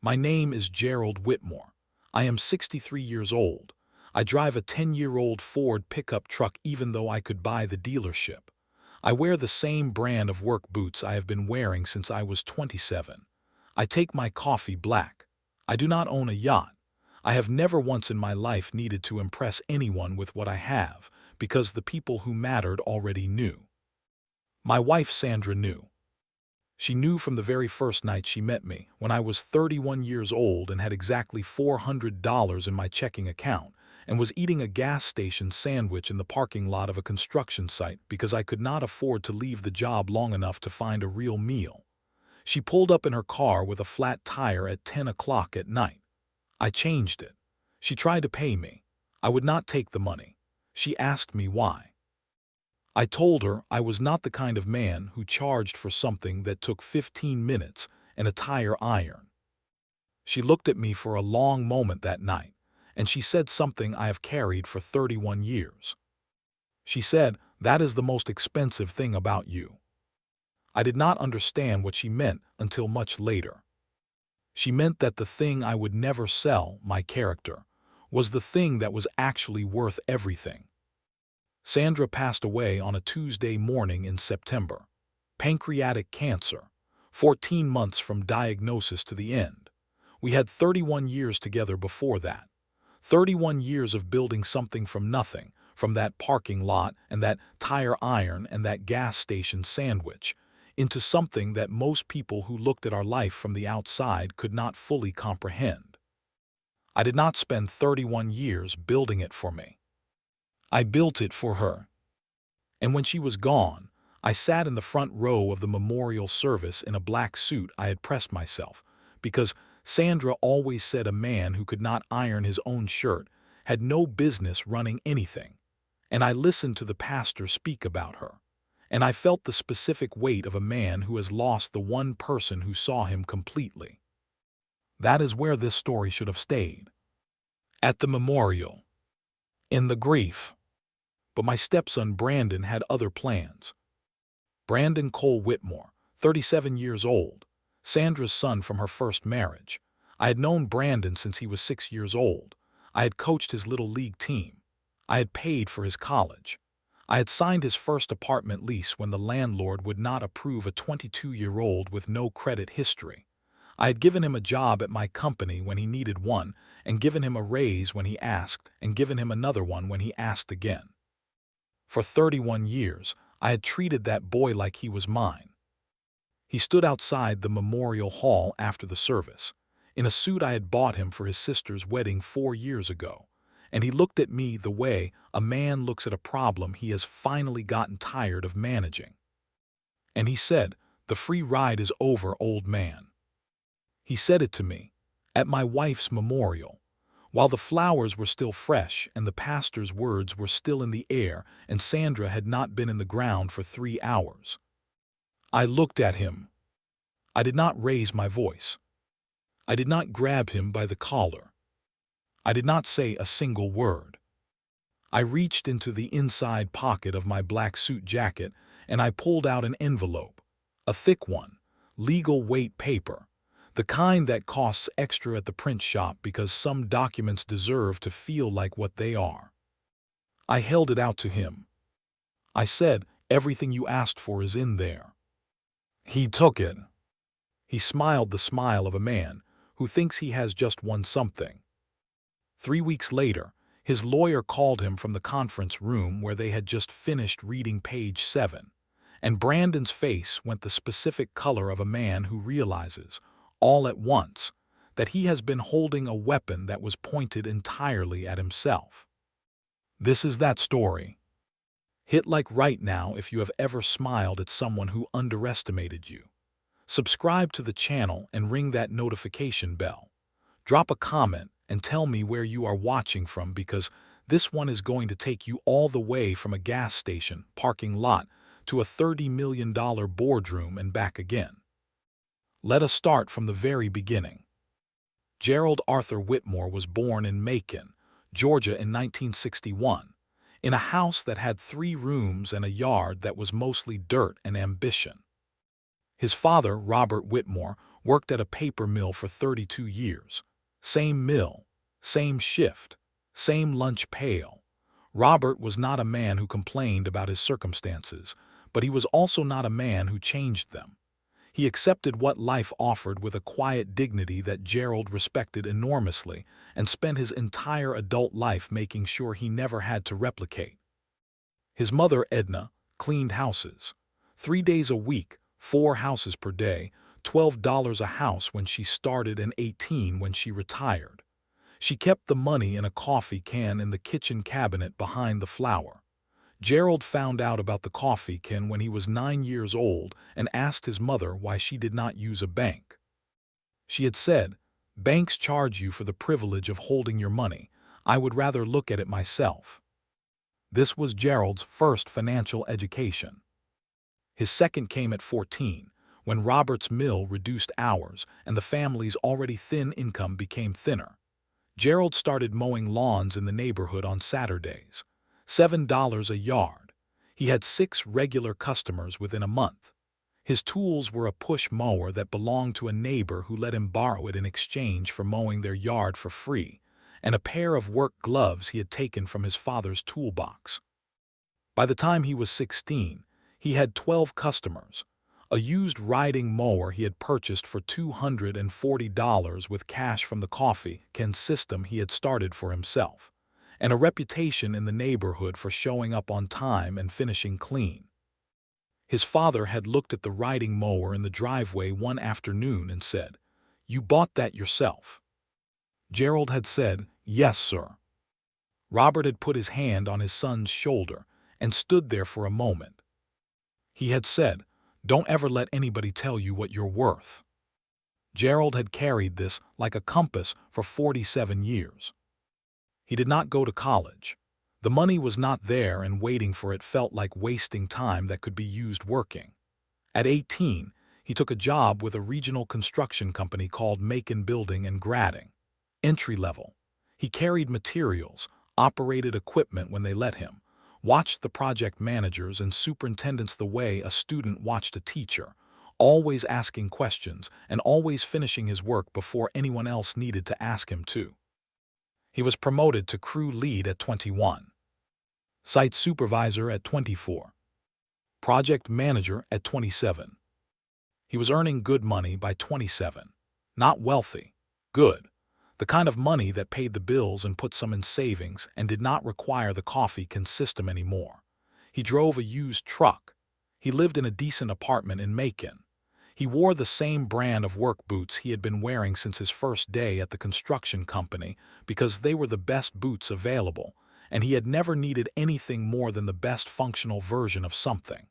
My name is Gerald Whitmore. I am 63 years old. I drive a 10-year-old Ford pickup truck even though I could buy the dealership. I wear the same brand of work boots I have been wearing since I was 27. I take my coffee black. I do not own a yacht. I have never once in my life needed to impress anyone with what I have, because the people who mattered already knew. My wife Sandra knew. She knew from the very first night she met me, when I was 31 years old and had exactly $400 in my checking account, and was eating a gas station sandwich in the parking lot of a construction site because I could not afford to leave the job long enough to find a real meal. She pulled up in her car with a flat tire at 10 o'clock at night. I changed it. She tried to pay me. I would not take the money. She asked me why. I told her I was not the kind of man who charged for something that took 15 minutes and a tire iron. She looked at me for a long moment that night, and she said something I have carried for 31 years. She said, "That is the most expensive thing about you." I did not understand what she meant until much later. She meant that the thing I would never sell, my character, was the thing that was actually worth everything. Sandra passed away on a Tuesday morning in September. Pancreatic cancer, 14 months from diagnosis to the end. We had 31 years together before that. 31 years of building something from nothing, from that parking lot and that tire iron and that gas station sandwich, into something that most people who looked at our life from the outside could not fully comprehend. I did not spend 31 years building it for me. I built it for her. And when she was gone, I sat in the front row of the memorial service in a black suit. I had pressed myself, because Sandra always said a man who could not iron his own shirt had no business running anything. And I listened to the pastor speak about her. And I felt the specific weight of a man who has lost the one person who saw him completely. That is where this story should have stayed. At the memorial. In the grief. But my stepson Brandon had other plans. Brandon Cole Whitmore, 37 years old, Sandra's son from her first marriage. I had known Brandon since he was 6 years old. I had coached his little league team. I had paid for his college. I had signed his first apartment lease when the landlord would not approve a 22-year-old with no credit history. I had given him a job at my company when he needed one, and given him a raise when he asked, and given him another one when he asked again. For 31 years, I had treated that boy like he was mine. He stood outside the memorial hall after the service, in a suit I had bought him for his sister's wedding 4 years ago, and he looked at me the way a man looks at a problem he has finally gotten tired of managing. And he said, "The free ride is over, old man." He said it to me, at my wife's memorial, while the flowers were still fresh and the pastor's words were still in the air and Sandra had not been in the ground for 3 hours. I looked at him. I did not raise my voice. I did not grab him by the collar. I did not say a single word. I reached into the inside pocket of my black suit jacket and I pulled out an envelope, a thick one, legal weight paper, the kind that costs extra at the print shop because some documents deserve to feel like what they are. I held it out to him. I said, "Everything you asked for is in there." He took it. He smiled the smile of a man who thinks he has just won something. 3 weeks later, his lawyer called him from the conference room where they had just finished reading page 7, and Brandon's face went the specific color of a man who realizes, all at once, that he has been holding a weapon that was pointed entirely at himself. This is that story. Hit like right now if you have ever smiled at someone who underestimated you. Subscribe to the channel and ring that notification bell. Drop a comment and tell me where you are watching from, because this one is going to take you all the way from a gas station parking lot to a $30 million boardroom and back again. Let us start from the very beginning. Gerald Arthur Whitmore was born in Macon, Georgia in 1961, in a house that had 3 rooms and a yard that was mostly dirt and ambition. His father, Robert Whitmore, Worked at a paper mill for 32 years. Same mill, same shift, same lunch pail. Robert was not a man who complained about his circumstances, but he was also not a man who changed them. He accepted what life offered with a quiet dignity that Gerald respected enormously and spent his entire adult life making sure he never had to replicate. His mother, Edna, cleaned houses. 3 days a week, 4 houses per day, $12 a house when she started and $18 when she retired. She kept the money in a coffee can in the kitchen cabinet behind the flour. Gerald found out about the coffee can when he was 9 years old and asked his mother why she did not use a bank. She had said, "Banks charge you for the privilege of holding your money. I would rather look at it myself." This was Gerald's first financial education. His second came at 14, when Robert's mill reduced hours and the family's already thin income became thinner. Gerald started mowing lawns in the neighborhood on Saturdays. $7 a yard. He had 6 regular customers within a month. His tools were a push mower that belonged to a neighbor who let him borrow it in exchange for mowing their yard for free, and a pair of work gloves he had taken from his father's toolbox. By the time he was 16, he had 12 customers, a used riding mower he had purchased for $240 with cash from the coffee can system he had started for himself, and a reputation in the neighborhood for showing up on time and finishing clean. His father had looked at the riding mower in the driveway one afternoon and said, "You bought that yourself?" Gerald had said, "Yes, sir." Robert had put his hand on his son's shoulder and stood there for a moment. He had said, "Don't ever let anybody tell you what you're worth." Gerald had carried this like a compass for 47 years. He did not go to college. The money was not there, and waiting for it felt like wasting time that could be used working. At 18, he took a job with a regional construction company called Macon Building and Grading. Entry level. He carried materials, operated equipment when they let him, watched the project managers and superintendents the way a student watched a teacher, always asking questions and always finishing his work before anyone else needed to ask him to. He was promoted to crew lead at 21. Site supervisor at 24. Project manager at 27. He was earning good money by 27. Not wealthy. Good. The kind of money that paid the bills and put some in savings and did not require the coffee can system anymore. He drove a used truck. He lived in a decent apartment in Macon. He wore the same brand of work boots he had been wearing since his first day at the construction company because they were the best boots available, and he had never needed anything more than the best functional version of something.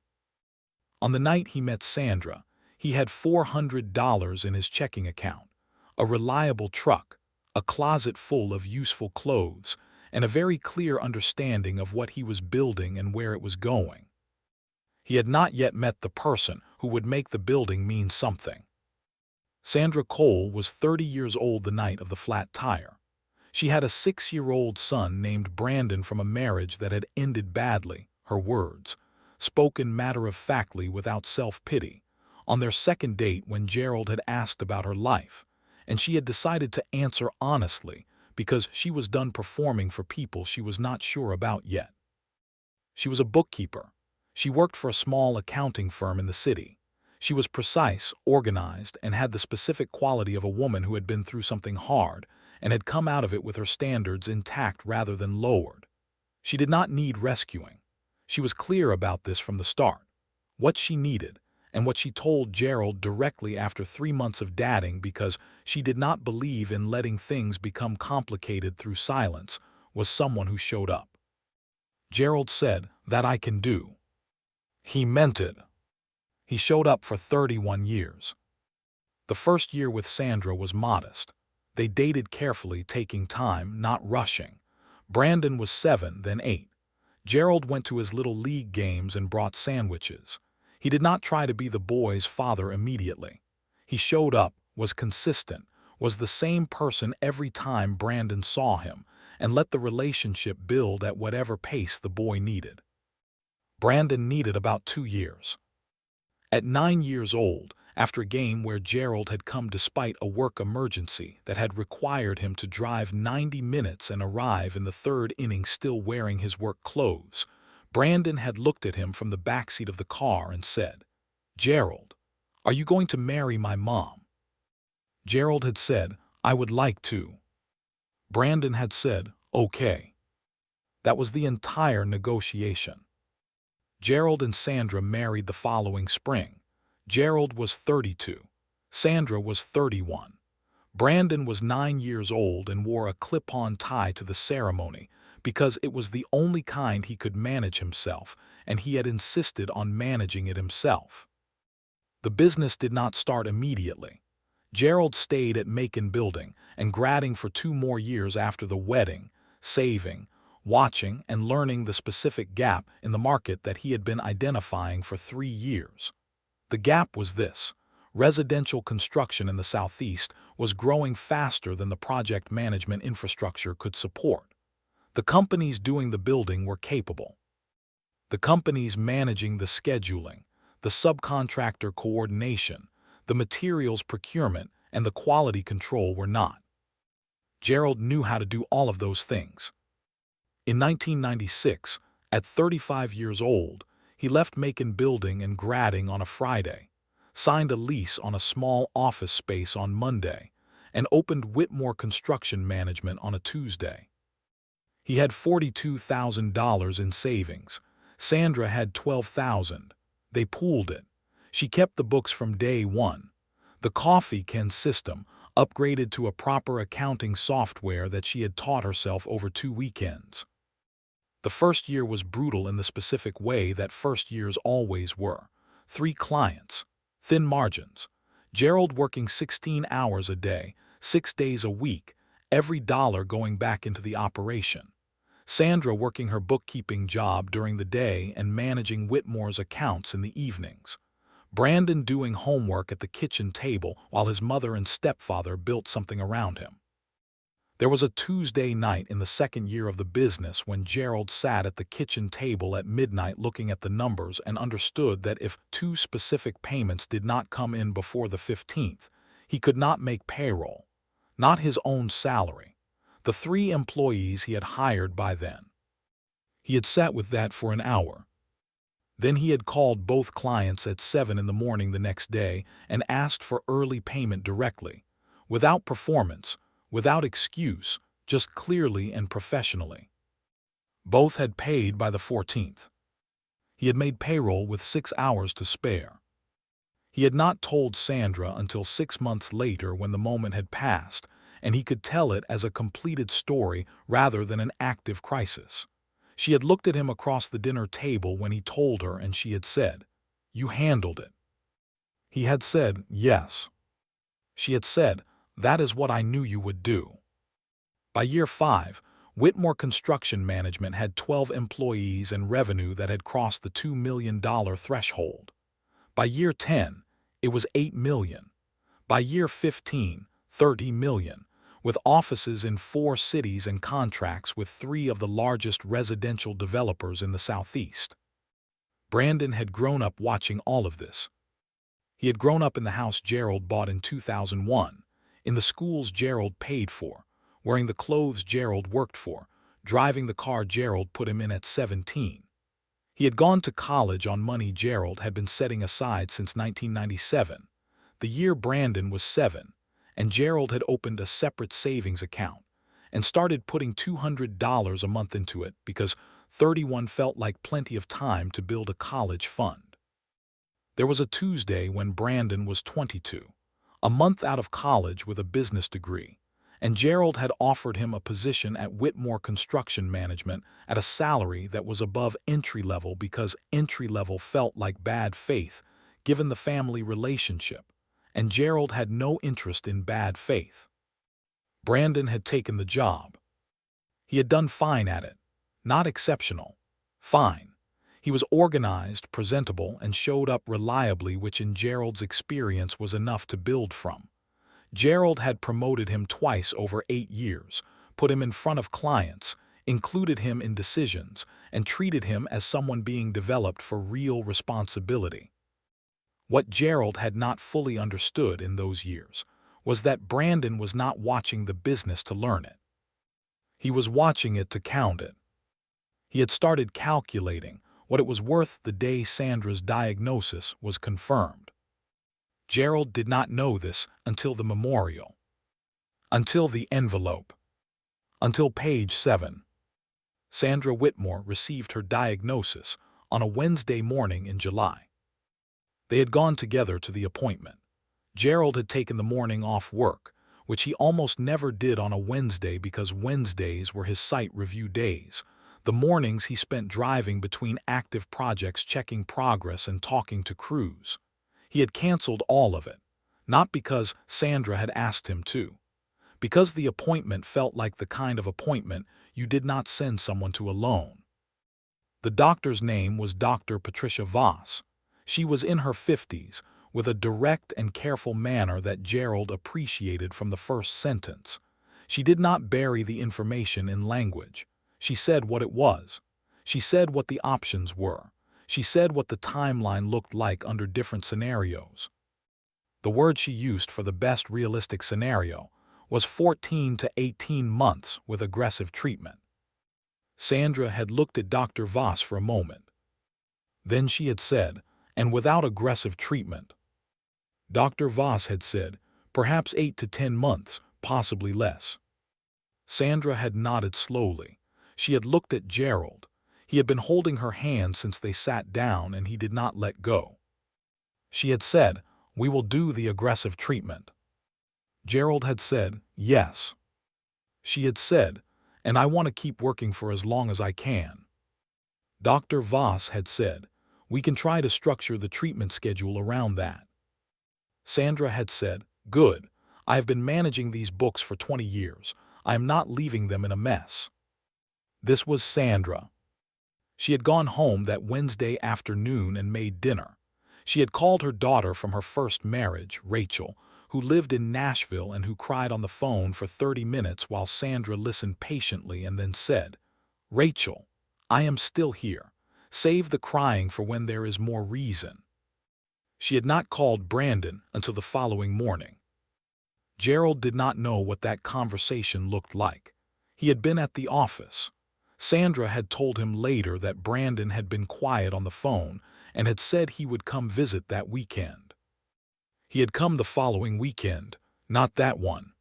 On the night he met Sandra, he had $400 in his checking account, a reliable truck, a closet full of useful clothes, and a very clear understanding of what he was building and where it was going. He had not yet met the person who would make the building mean something. Sandra Cole was 30 years old the night of the flat tire. She had a 6-year-old son named Brandon from a marriage that had ended badly, her words, spoken matter-of-factly without self-pity, on their second date when Gerald had asked about her life, and she had decided to answer honestly because she was done performing for people she was not sure about yet. She was a bookkeeper. She worked for a small accounting firm in the city. She was precise, organized, and had the specific quality of a woman who had been through something hard and had come out of it with her standards intact rather than lowered. She did not need rescuing. She was clear about this from the start. What she needed, and what she told Gerald directly after 3 months of dating because she did not believe in letting things become complicated through silence, was someone who showed up. Gerald said, "That I can do." He meant it. He showed up for 31 years. The first year with Sandra was modest. They dated carefully, taking time, not rushing. Brandon was 7, then 8. Gerald went to his little league games and brought sandwiches. He did not try to be the boy's father immediately. He showed up, was consistent, was the same person every time Brandon saw him, and let the relationship build at whatever pace the boy needed. Brandon needed about 2 years. At 9 years old, after a game where Gerald had come despite a work emergency that had required him to drive 90 minutes and arrive in the third inning still wearing his work clothes, Brandon had looked at him from the backseat of the car and said, "Gerald, are you going to marry my mom?" Gerald had said, "I would like to." Brandon had said, "Okay." That was the entire negotiation. Gerald and Sandra married the following spring. Gerald was 32. Sandra was 31. Brandon was 9 years old and wore a clip-on tie to the ceremony because it was the only kind he could manage himself, and he had insisted on managing it himself. The business did not start immediately. Gerald stayed at Macon Building and grading for 2 more years after the wedding, saving, watching, and learning the specific gap in the market that he had been identifying for 3 years. The gap was this: residential construction in the Southeast was growing faster than the project management infrastructure could support. The companies doing the building were capable. The companies managing the scheduling, the subcontractor coordination, the materials procurement, and the quality control were not. Gerald knew how to do all of those things. In 1996, at 35 years old, he left Macon Building and grading on a Friday, signed a lease on a small office space on Monday, and opened Whitmore Construction Management on a Tuesday. He had $42,000 in savings. Sandra had $12,000. They pooled it. She kept the books from day one. The coffee can system, upgraded to a proper accounting software that she had taught herself over 2 weekends. The first year was brutal in the specific way that first years always were. 3 clients, thin margins. Gerald working 16 hours a day, 6 days a week, every dollar going back into the operation. Sandra working her bookkeeping job during the day and managing Whitmore's accounts in the evenings. Brandon doing homework at the kitchen table while his mother and stepfather built something around him. There was a Tuesday night in the second year of the business when Gerald sat at the kitchen table at midnight looking at the numbers and understood that if 2 specific payments did not come in before the 15th, he could not make payroll, not his own salary, the 3 employees he had hired by then. He had sat with that for an hour. Then he had called both clients at 7 in the morning the next day and asked for early payment directly, without performance, without excuse, just clearly and professionally. Both had paid by the 14th. He had made payroll with 6 hours to spare. He had not told Sandra until 6 months later when the moment had passed, and he could tell it as a completed story rather than an active crisis. She had looked at him across the dinner table when he told her, and she had said, "You handled it." He had said, "Yes." She had said, "That is what I knew you would do." By year 5, Whitmore Construction Management had 12 employees and revenue that had crossed the $2 million threshold. By year 10, it was $8 million. By year 15, $30 million, with offices in 4 cities and contracts with 3 of the largest residential developers in the Southeast. Brandon had grown up watching all of this. He had grown up in the house Gerald bought in 2001, in the schools Gerald paid for, wearing the clothes Gerald worked for, driving the car Gerald put him in at 17. He had gone to college on money Gerald had been setting aside since 1997, the year Brandon was 7, and Gerald had opened a separate savings account and started putting $200 a month into it because 31 felt like plenty of time to build a college fund. There was a Tuesday when Brandon was 22, a month out of college with a business degree, and Gerald had offered him a position at Whitmore Construction Management at a salary that was above entry-level because entry-level felt like bad faith given the family relationship, and Gerald had no interest in bad faith. Brandon had taken the job. He had done fine at it. Not exceptional. Fine. He was organized, presentable, and showed up reliably, which in Gerald's experience was enough to build from. Gerald had promoted him twice over 8 years, put him in front of clients, included him in decisions, and treated him as someone being developed for real responsibility. What Gerald had not fully understood in those years was that Brandon was not watching the business to learn it. He was watching it to count it. He had started calculating what it was worth the day Sandra's diagnosis was confirmed. Gerald did not know this until the memorial, until the envelope, until page 7. Sandra Whitmore received her diagnosis on a Wednesday morning in July. They had gone together to the appointment. Gerald had taken the morning off work, which he almost never did on a Wednesday because Wednesdays were his site review days. The mornings he spent driving between active projects, checking progress and talking to crews. He had canceled all of it, not because Sandra had asked him to, because the appointment felt like the kind of appointment you did not send someone to alone. The doctor's name was Dr. Patricia Voss. She was in her 50s, with a direct and careful manner that Gerald appreciated from the first sentence. She did not bury the information in language. She said what it was. She said what the options were. She said what the timeline looked like under different scenarios. The word she used for the best realistic scenario was 14 to 18 months with aggressive treatment. Sandra had looked at Dr. Voss for a moment. Then she had said, and without aggressive treatment. Dr. Voss had said, perhaps 8 to 10 months, possibly less. Sandra had nodded slowly. She had looked at Gerald. He had been holding her hand since they sat down and he did not let go. She had said, we will do the aggressive treatment. Gerald had said, yes. She had said, and I want to keep working for as long as I can. Dr. Voss had said, we can try to structure the treatment schedule around that. Sandra had said, good. I have been managing these books for 20 years. I am not leaving them in a mess. This was Sandra. She had gone home that Wednesday afternoon and made dinner. She had called her daughter from her first marriage, Rachel, who lived in Nashville and who cried on the phone for 30 minutes while Sandra listened patiently and then said, Rachel, I am still here. Save the crying for when there is more reason. She had not called Brandon until the following morning. Gerald did not know what that conversation looked like. He had been at the office. Sandra had told him later that Brandon had been quiet on the phone and had said he would come visit that weekend. He had come the following weekend, not that one.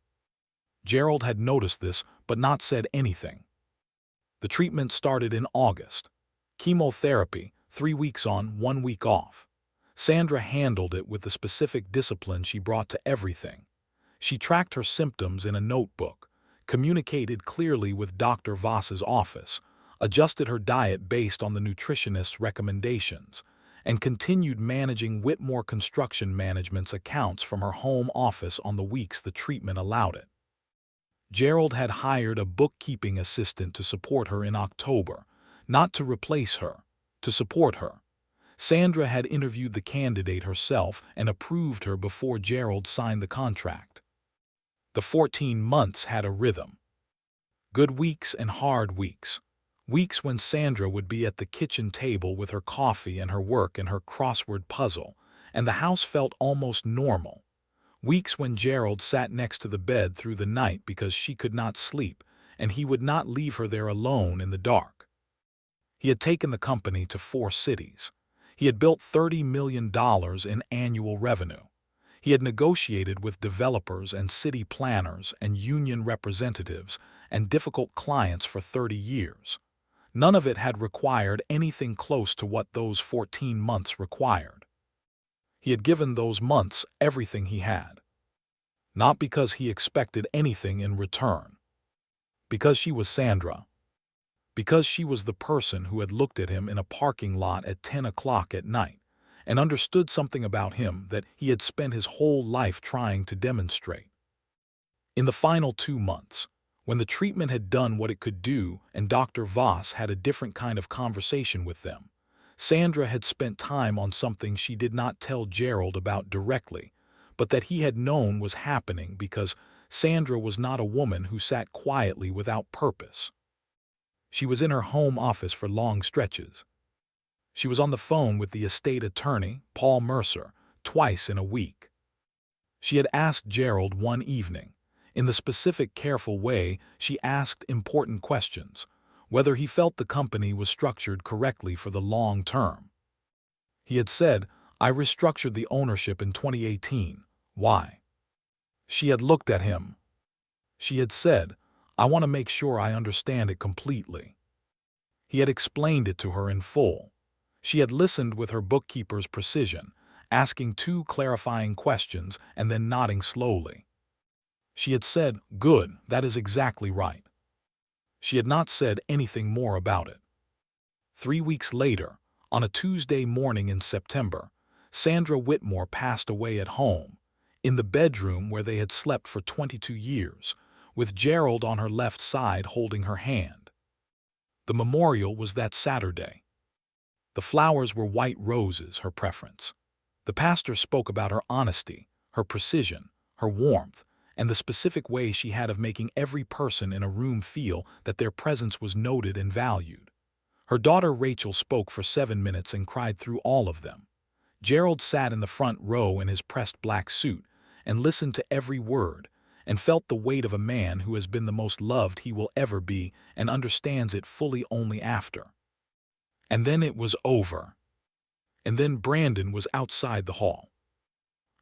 Gerald had noticed this but not said anything. The treatment started in August. Chemotherapy, 3 weeks on, 1 week off. Sandra handled it with the specific discipline she brought to everything. She tracked her symptoms in a notebook, communicated clearly with Dr. Voss's office, adjusted her diet based on the nutritionist's recommendations, and continued managing Whitmore Construction Management's accounts from her home office on the weeks the treatment allowed it. Gerald had hired a bookkeeping assistant to support her in October, not to replace her, to support her. Sandra had interviewed the candidate herself and approved her before Gerald signed the contract. The 14 months had a rhythm. Good weeks and hard weeks. Weeks when Sandra would be at the kitchen table with her coffee and her work and her crossword puzzle, and the house felt almost normal. Weeks when Gerald sat next to the bed through the night because she could not sleep, and he would not leave her there alone in the dark. He had taken the company to 4 cities. He had built $30 million in annual revenue. He had negotiated with developers and city planners and union representatives and difficult clients for 30 years. None of it had required anything close to what those 14 months required. He had given those months everything he had. Not because he expected anything in return. Because she was Sandra. Because she was the person who had looked at him in a parking lot at 10 o'clock at night and understood something about him that he had spent his whole life trying to demonstrate. In the final 2 months, when the treatment had done what it could do and Dr. Voss had a different kind of conversation with them, Sandra had spent time on something she did not tell Gerald about directly, but that he had known was happening because Sandra was not a woman who sat quietly without purpose. She was in her home office for long stretches. She was on the phone with the estate attorney, Paul Mercer, twice in a week. She had asked Gerald one evening. In the specific, careful way, she asked important questions, whether he felt the company was structured correctly for the long term. He had said, "I restructured the ownership in 2018. Why?" She had looked at him. She had said, "I want to make sure I understand it completely." He had explained it to her in full. She had listened with her bookkeeper's precision, asking two clarifying questions and then nodding slowly. She had said, "Good, that is exactly right." She had not said anything more about it. 3 weeks later, on a Tuesday morning in September, Sandra Whitmore passed away at home, in the bedroom where they had slept for 22 years, with Gerald on her left side holding her hand. The memorial was that Saturday. The flowers were white roses, her preference. The pastor spoke about her honesty, her precision, her warmth, and the specific way she had of making every person in a room feel that their presence was noted and valued. Her daughter Rachel spoke for 7 minutes and cried through all of them. Gerald sat in the front row in his pressed black suit and listened to every word and felt the weight of a man who has been the most loved he will ever be and understands it fully only after. And then it was over. And then Brandon was outside the hall.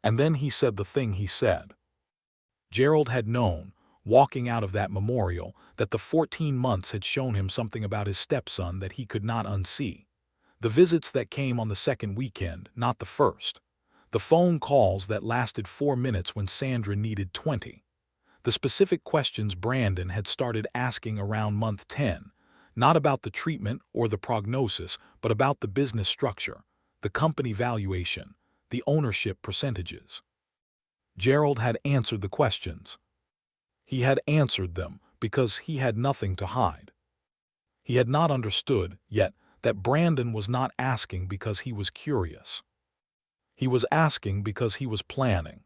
And then he said the thing he said. Gerald had known, walking out of that memorial, that the 14 months had shown him something about his stepson that he could not unsee. The visits that came on the second weekend, not the first. The phone calls that lasted 4 minutes when Sandra needed 20. The specific questions Brandon had started asking around month 10, not about the treatment or the prognosis, but about the business structure, the company valuation, the ownership percentages. Gerald had answered the questions. He had answered them because he had nothing to hide. He had not understood, yet, that Brandon was not asking because he was curious. He was asking because he was planning.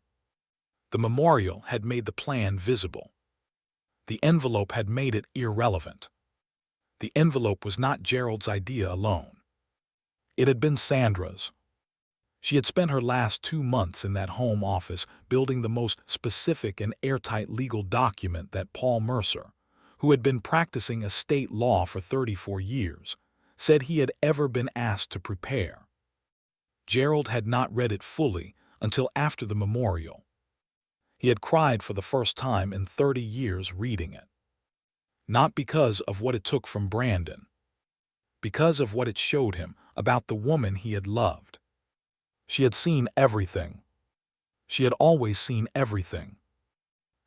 The memorial had made the plan visible. The envelope had made it irrelevant. The envelope was not Gerald's idea alone. It had been Sandra's. She had spent her last 2 months in that home office building the most specific and airtight legal document that Paul Mercer, who had been practicing estate law for 34 years, said he had ever been asked to prepare. Gerald had not read it fully until after the memorial. He had cried for the first time in 30 years reading it. Not because of what it took from Brandon. Because of what it showed him about the woman he had loved. She had seen everything. She had always seen everything.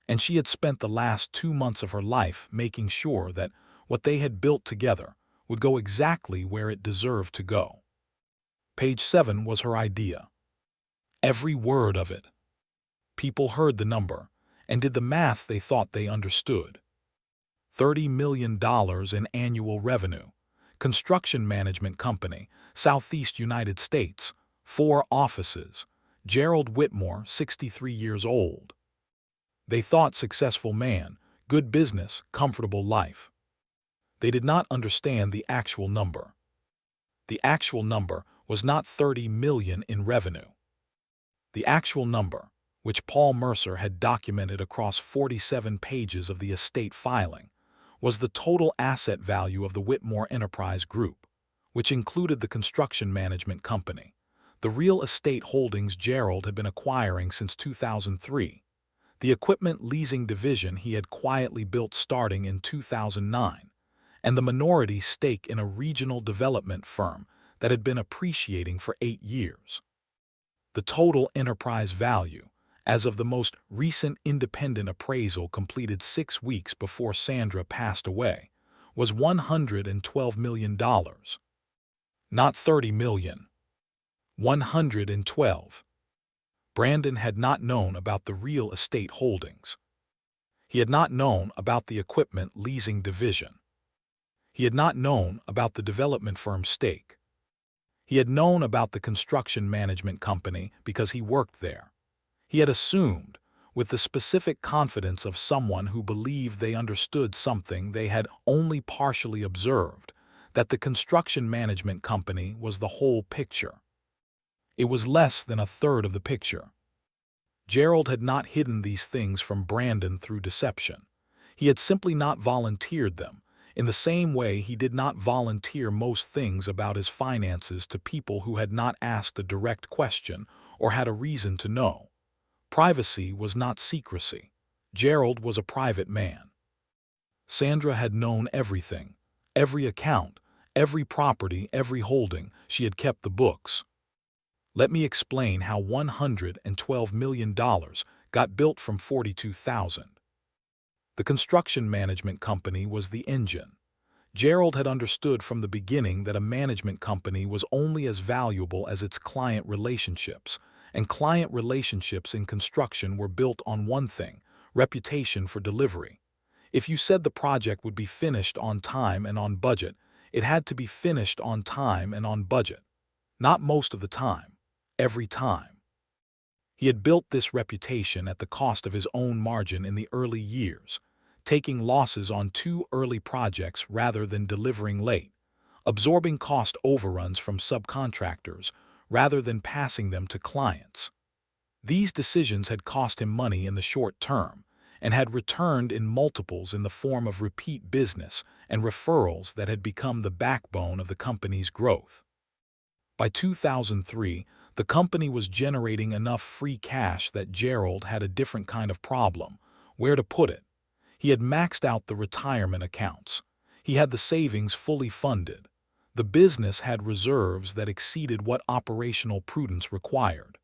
And she had spent the last 2 months of her life making sure that what they had built together would go exactly where it deserved to go. Page 7 was her idea. Every word of it. People heard the number and did the math they thought they understood. $30 million in annual revenue. Construction management company, Southeast United States. 4 offices. Gerald Whitmore, 63 years old. They thought successful man, good business, comfortable life. They did not understand the actual number. The actual number was not 30 million in revenue. The actual number, which Paul Mercer had documented across 47 pages of the estate filing, was the total asset value of the Whitmore Enterprise Group, which included the construction management company, the real estate holdings Gerald had been acquiring since 2003, the equipment leasing division he had quietly built starting in 2009, and the minority stake in a regional development firm that had been appreciating for 8 years. The total enterprise value, as of the most recent independent appraisal completed 6 weeks before Sandra passed away, was $112 million. Not 30 million. 112. Brandon had not known about the real estate holdings. He had not known about the equipment leasing division. He had not known about the development firm's stake. He had known about the construction management company because he worked there. He had assumed, with the specific confidence of someone who believed they understood something they had only partially observed, that the construction management company was the whole picture. It was less than a third of the picture. Gerald had not hidden these things from Brandon through deception. He had simply not volunteered them, in the same way he did not volunteer most things about his finances to people who had not asked a direct question or had a reason to know. Privacy was not secrecy. Gerald was a private man. Sandra had known everything, every account, every property, every holding. She had kept the books. Let me explain how $112 million got built from 42,000. The construction management company was the engine. Gerald had understood from the beginning that a management company was only as valuable as its client relationships, and client relationships in construction were built on one thing: reputation for delivery. If you said the project would be finished on time and on budget, it had to be finished on time and on budget. Not most of the time, every time. He had built this reputation at the cost of his own margin in the early years, taking losses on 2 early projects rather than delivering late, absorbing cost overruns from subcontractors rather than passing them to clients. These decisions had cost him money in the short term and had returned in multiples in the form of repeat business and referrals that had become the backbone of the company's growth. By 2003, the company was generating enough free cash that Gerald had a different kind of problem: where to put it. He had maxed out the retirement accounts. He had the savings fully funded. The business had reserves that exceeded what operational prudence required.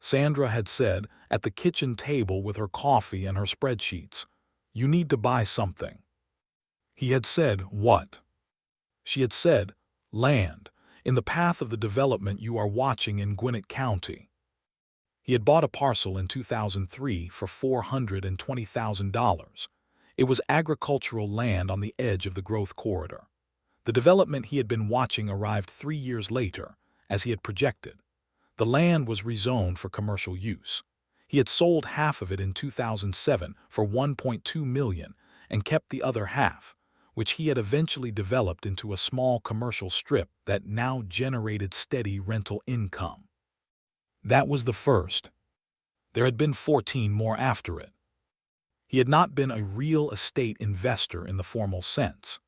Sandra had said, at the kitchen table with her coffee and her spreadsheets, "You need to buy something." He had said, "What?" She had said, "Land, in the path of the development you are watching in Gwinnett County." He had bought a parcel in 2003 for $420,000. It was agricultural land on the edge of the growth corridor. The development he had been watching arrived 3 years later, as he had projected. The land was rezoned for commercial use. He had sold half of it in 2007 for $1.2 million and kept the other half, which he had eventually developed into a small commercial strip that now generated steady rental income. That was the first. There had been 14 more after it. He had not been a real estate investor in the formal sense.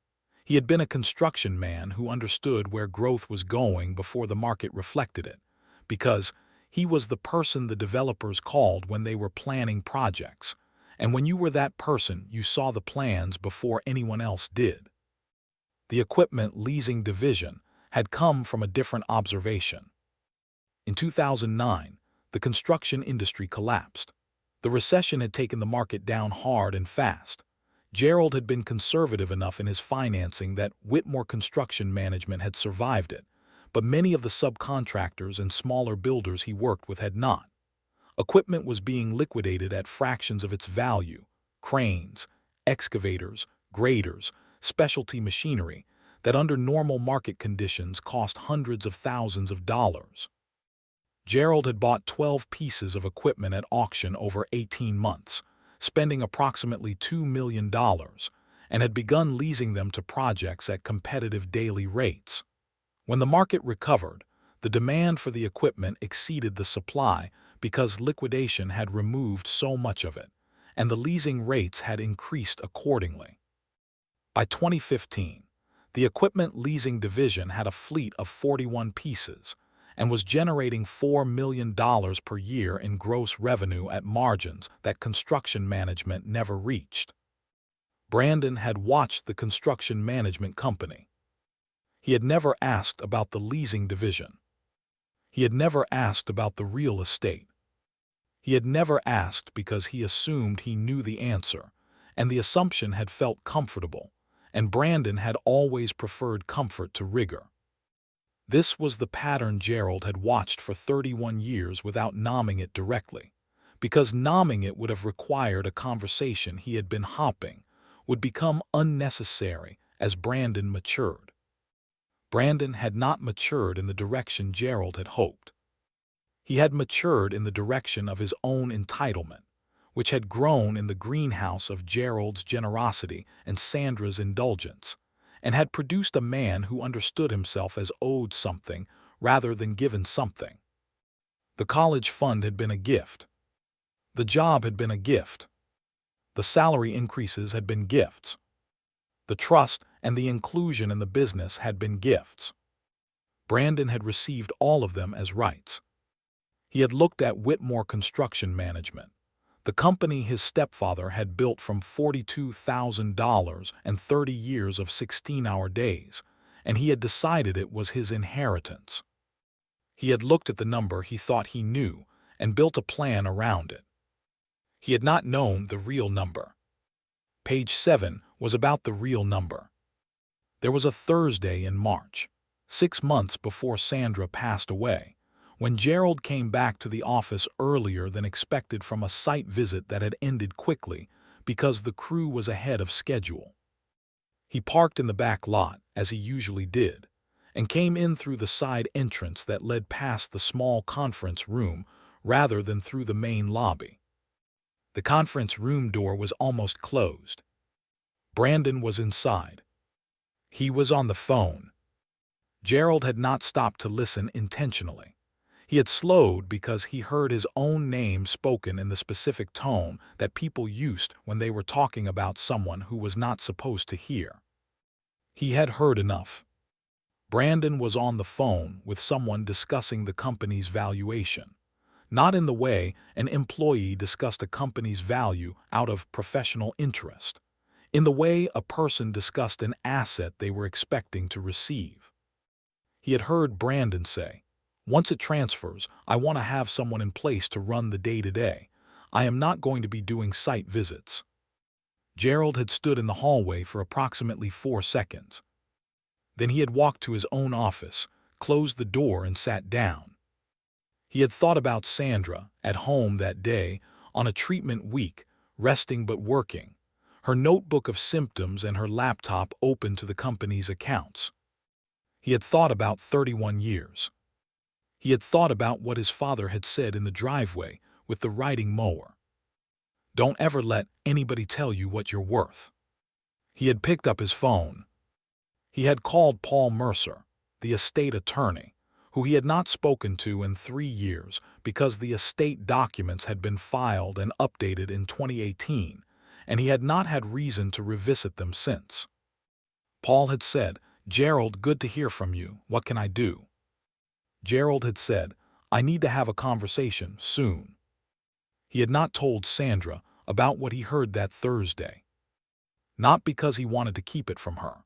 He had been a construction man who understood where growth was going before the market reflected it, because he was the person the developers called when they were planning projects, and when you were that person, you saw the plans before anyone else did. The equipment leasing division had come from a different observation. In 2009, the construction industry collapsed. The recession had taken the market down hard and fast. Gerald had been conservative enough in his financing that Whitmore Construction Management had survived it, but many of the subcontractors and smaller builders he worked with had not. Equipment was being liquidated at fractions of its value: cranes, excavators, graders, specialty machinery that under normal market conditions cost hundreds of thousands of dollars. Gerald had bought 12 pieces of equipment at auction over 18 months, spending approximately $2 million, and had begun leasing them to projects at competitive daily rates. When the market recovered, the demand for the equipment exceeded the supply because liquidation had removed so much of it, and the leasing rates had increased accordingly. By 2015, the equipment leasing division had a fleet of 41 pieces, and was generating $4 million per year in gross revenue at margins that construction management never reached. Brandon had watched the construction management company. He had never asked about the leasing division. He had never asked about the real estate. He had never asked because he assumed he knew the answer, and the assumption had felt comfortable, and Brandon had always preferred comfort to rigor. This was the pattern Gerald had watched for 31 years without nomming it directly, because nomming it would have required a conversation he had been hopping, would become unnecessary as Brandon matured. Brandon had not matured in the direction Gerald had hoped. He had matured in the direction of his own entitlement, which had grown in the greenhouse of Gerald's generosity and Sandra's indulgence, and had produced a man who understood himself as owed something rather than given something. The college fund had been a gift. The job had been a gift. The salary increases had been gifts. The trust and the inclusion in the business had been gifts. Brandon had received all of them as rights. He had looked at Whitmore Construction Management, the company his stepfather had built from $42,000 and 30 years of 16-hour days, and he had decided it was his inheritance. He had looked at the number he thought he knew and built a plan around it. He had not known the real number. Page 7 was about the real number. There was a Thursday in March, 6 months before Sandra passed away, when Gerald came back to the office earlier than expected from a site visit that had ended quickly because the crew was ahead of schedule. He parked in the back lot, as he usually did, and came in through the side entrance that led past the small conference room rather than through the main lobby. The conference room door was almost closed. Brandon was inside. He was on the phone. Gerald had not stopped to listen intentionally. He had slowed because he heard his own name spoken in the specific tone that people used when they were talking about someone who was not supposed to hear. He had heard enough. Brandon was on the phone with someone discussing the company's valuation, not in the way an employee discussed a company's value out of professional interest, in the way a person discussed an asset they were expecting to receive. He had heard Brandon say, "Once it transfers, I want to have someone in place to run the day-to-day. I am not going to be doing site visits." Gerald had stood in the hallway for approximately 4 seconds. Then he had walked to his own office, closed the door, and sat down. He had thought about Sandra, at home that day, on a treatment week, resting but working, her notebook of symptoms and her laptop open to the company's accounts. He had thought about 31 years. He had thought about what his father had said in the driveway with the riding mower. "Don't ever let anybody tell you what you're worth." He had picked up his phone. He had called Paul Mercer, the estate attorney, who he had not spoken to in 3 years because the estate documents had been filed and updated in 2018, and he had not had reason to revisit them since. Paul had said, "Gerald, good to hear from you. What can I do?" Gerald had said, "I need to have a conversation soon." He had not told Sandra about what he heard that Thursday. Not because he wanted to keep it from her,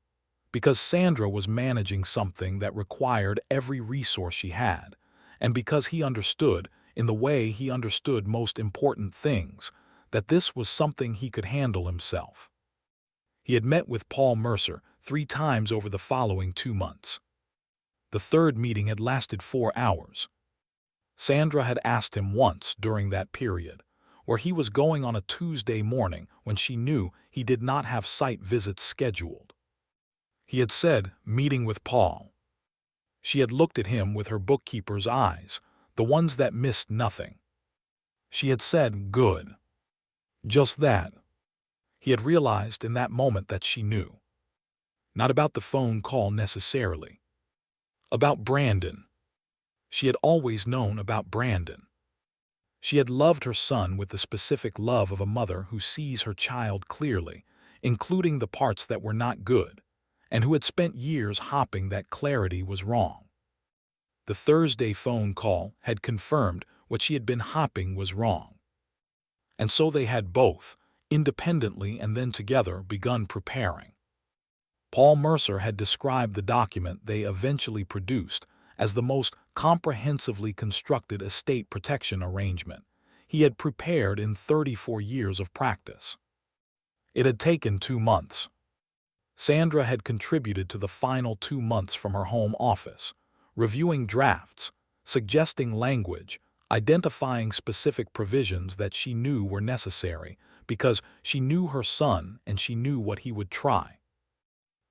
because Sandra was managing something that required every resource she had, and because he understood, in the way he understood most important things, that this was something he could handle himself. He had met with Paul Mercer 3 times over the following 2 months. The third meeting had lasted 4 hours. Sandra had asked him once during that period where he was going on a Tuesday morning when she knew he did not have site visits scheduled. He had said, "Meeting with Paul." She had looked at him with her bookkeeper's eyes, the ones that missed nothing. She had said, "Good." Just that. He had realized in that moment that she knew. Not about the phone call necessarily. About Brandon. She had always known about Brandon. She had loved her son with the specific love of a mother who sees her child clearly, including the parts that were not good, and who had spent years hoping that clarity was wrong. The Thursday phone call had confirmed what she had been hopping was wrong. And so they had both, independently and then together, begun preparing. Paul Mercer had described the document they eventually produced as the most comprehensively constructed estate protection arrangement he had prepared in 34 years of practice. It had taken 2 months. Sandra had contributed to the final 2 months from her home office, reviewing drafts, suggesting language, identifying specific provisions that she knew were necessary because she knew her son and she knew what he would try.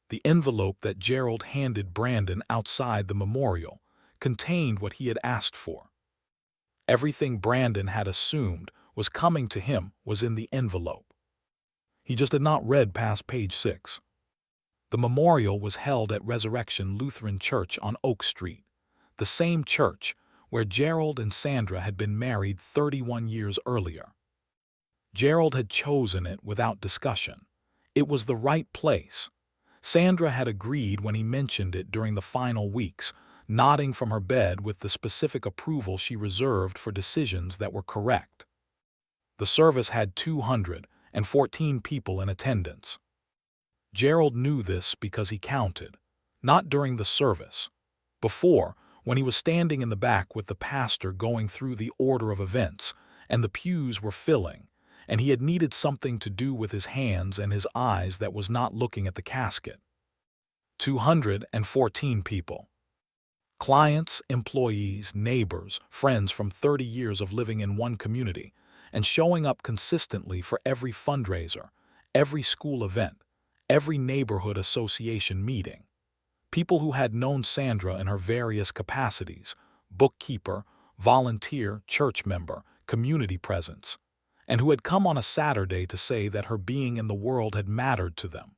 The envelope that Gerald handed Brandon outside the memorial contained what he had asked for. Everything Brandon had assumed was coming to him was in the envelope. He just had not read past page 6. The memorial was held at Resurrection Lutheran Church on Oak Street, the same church where Gerald and Sandra had been married 31 years earlier. Gerald had chosen it without discussion. It was the right place. Sandra had agreed when he mentioned it during the final weeks, nodding from her bed with the specific approval she reserved for decisions that were correct. The service had 214 people in attendance. Gerald knew this because he counted, not during the service. Before, when he was standing in the back with the pastor going through the order of events, and the pews were filling, and he had needed something to do with his hands and his eyes that was not looking at the casket. 214 people. Clients, employees, neighbors, friends from 30 years of living in one community, and showing up consistently for every fundraiser, every school event, every neighborhood association meeting. People who had known Sandra in her various capacities: bookkeeper, volunteer, church member, community presence, and who had come on a Saturday to say that her being in the world had mattered to them.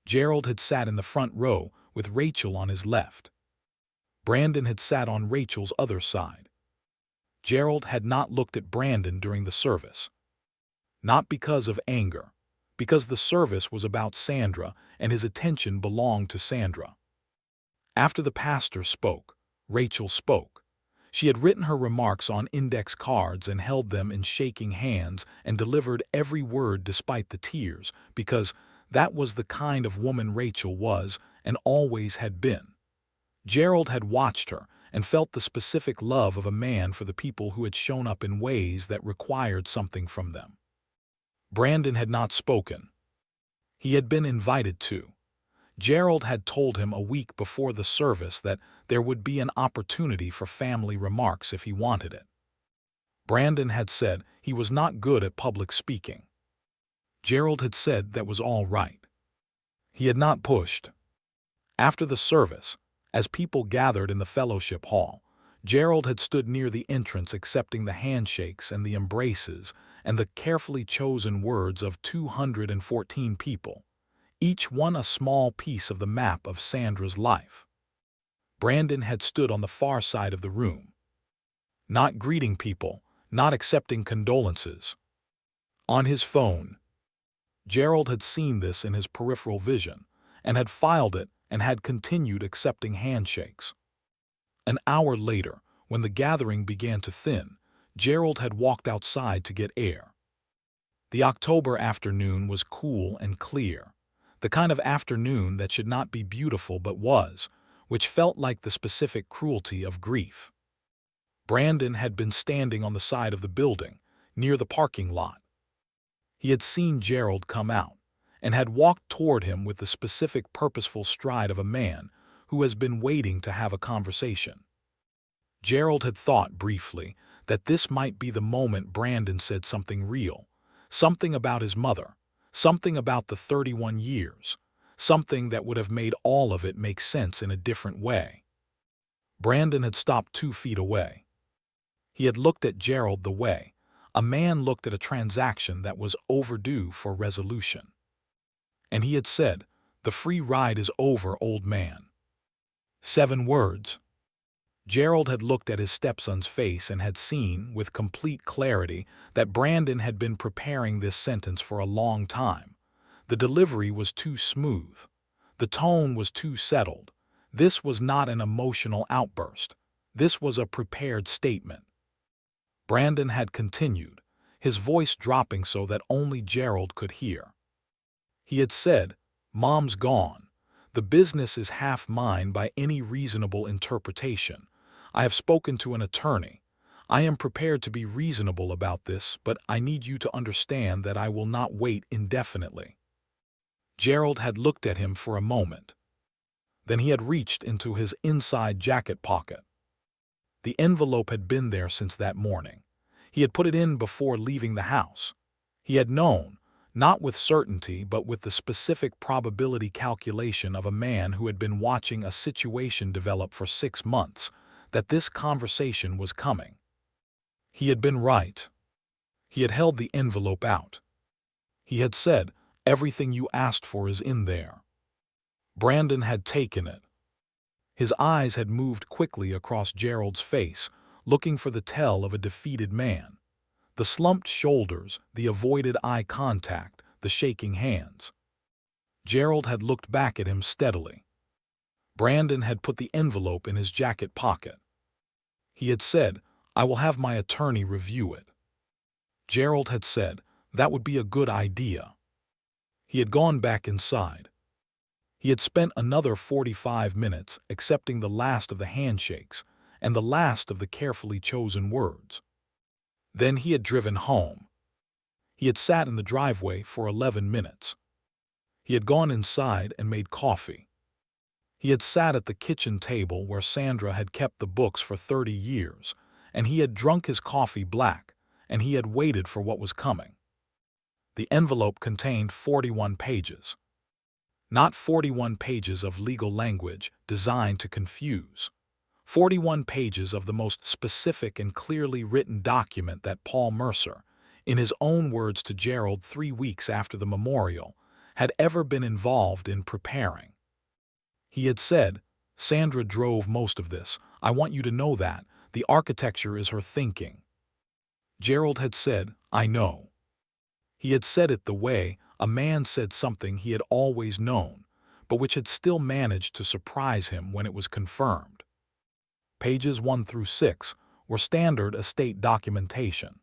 Gerald had sat in the front row with Rachel on his left. Brandon had sat on Rachel's other side. Gerald had not looked at Brandon during the service. Not because of anger, because the service was about Sandra and his attention belonged to Sandra. After the pastor spoke, Rachel spoke. She had written her remarks on index cards and held them in shaking hands and delivered every word despite the tears, because that was the kind of woman Rachel was and always had been. Gerald had watched her and felt the specific love of a man for the people who had shown up in ways that required something from them. Brandon had not spoken. He had been invited to. Gerald had told him a week before the service that there would be an opportunity for family remarks if he wanted it. Brandon had said he was not good at public speaking. Gerald had said that was all right. He had not pushed. After the service, as people gathered in the fellowship hall, Gerald had stood near the entrance accepting the handshakes and the embraces and the carefully chosen words of 214 people, each one a small piece of the map of Sandra's life. Brandon had stood on the far side of the room, not greeting people, not accepting condolences. On his phone. Gerald had seen this in his peripheral vision and had filed it and had continued accepting handshakes. An hour later, when the gathering began to thin, Gerald had walked outside to get air. The October afternoon was cool and clear, the kind of afternoon that should not be beautiful but was, which felt like the specific cruelty of grief. Brandon had been standing on the side of the building, near the parking lot. He had seen Gerald come out, and had walked toward him with the specific purposeful stride of a man who has been waiting to have a conversation. Gerald had thought briefly that this might be the moment Brandon said something real, something about his mother, something about the 31 years, something that would have made all of it make sense in a different way. Brandon had stopped 2 feet away. He had looked at Gerald the way a man looked at a transaction that was overdue for resolution. And he had said, "The free ride is over, old man." 7 words. Gerald had looked at his stepson's face and had seen, with complete clarity, that Brandon had been preparing this sentence for a long time. The delivery was too smooth. The tone was too settled. This was not an emotional outburst. This was a prepared statement. Brandon had continued, his voice dropping so that only Gerald could hear. He had said, "Mom's gone. The business is half mine by any reasonable interpretation. I have spoken to an attorney. I am prepared to be reasonable about this, but I need you to understand that I will not wait indefinitely." Gerald had looked at him for a moment. Then he had reached into his inside jacket pocket. The envelope had been there since that morning. He had put it in before leaving the house. He had known, not with certainty but with the specific probability calculation of a man who had been watching a situation develop for 6 months, that this conversation was coming. He had been right. He had held the envelope out. He had said, "Everything you asked for is in there." Brandon had taken it. His eyes had moved quickly across Gerald's face, looking for the tell of a defeated man. The slumped shoulders, the avoided eye contact, the shaking hands. Gerald had looked back at him steadily. Brandon had put the envelope in his jacket pocket. He had said, "I will have my attorney review it." Gerald had said, "That would be a good idea." He had gone back inside. He had spent another 45 minutes accepting the last of the handshakes and the last of the carefully chosen words. Then he had driven home. He had sat in the driveway for 11 minutes. He had gone inside and made coffee. He had sat at the kitchen table where Sandra had kept the books for 30 years, and he had drunk his coffee black, and he had waited for what was coming. The envelope contained 41 pages. Not 41 pages of legal language designed to confuse. 41 pages of the most specific and clearly written document that Paul Mercer, in his own words to Gerald 3 weeks after the memorial, had ever been involved in preparing. He had said, "Sandra drove most of this. I want you to know that. The architecture is her thinking." Gerald had said, "I know." He had said it the way a man said something he had always known, but which had still managed to surprise him when it was confirmed. Pages 1 through 6 were standard estate documentation.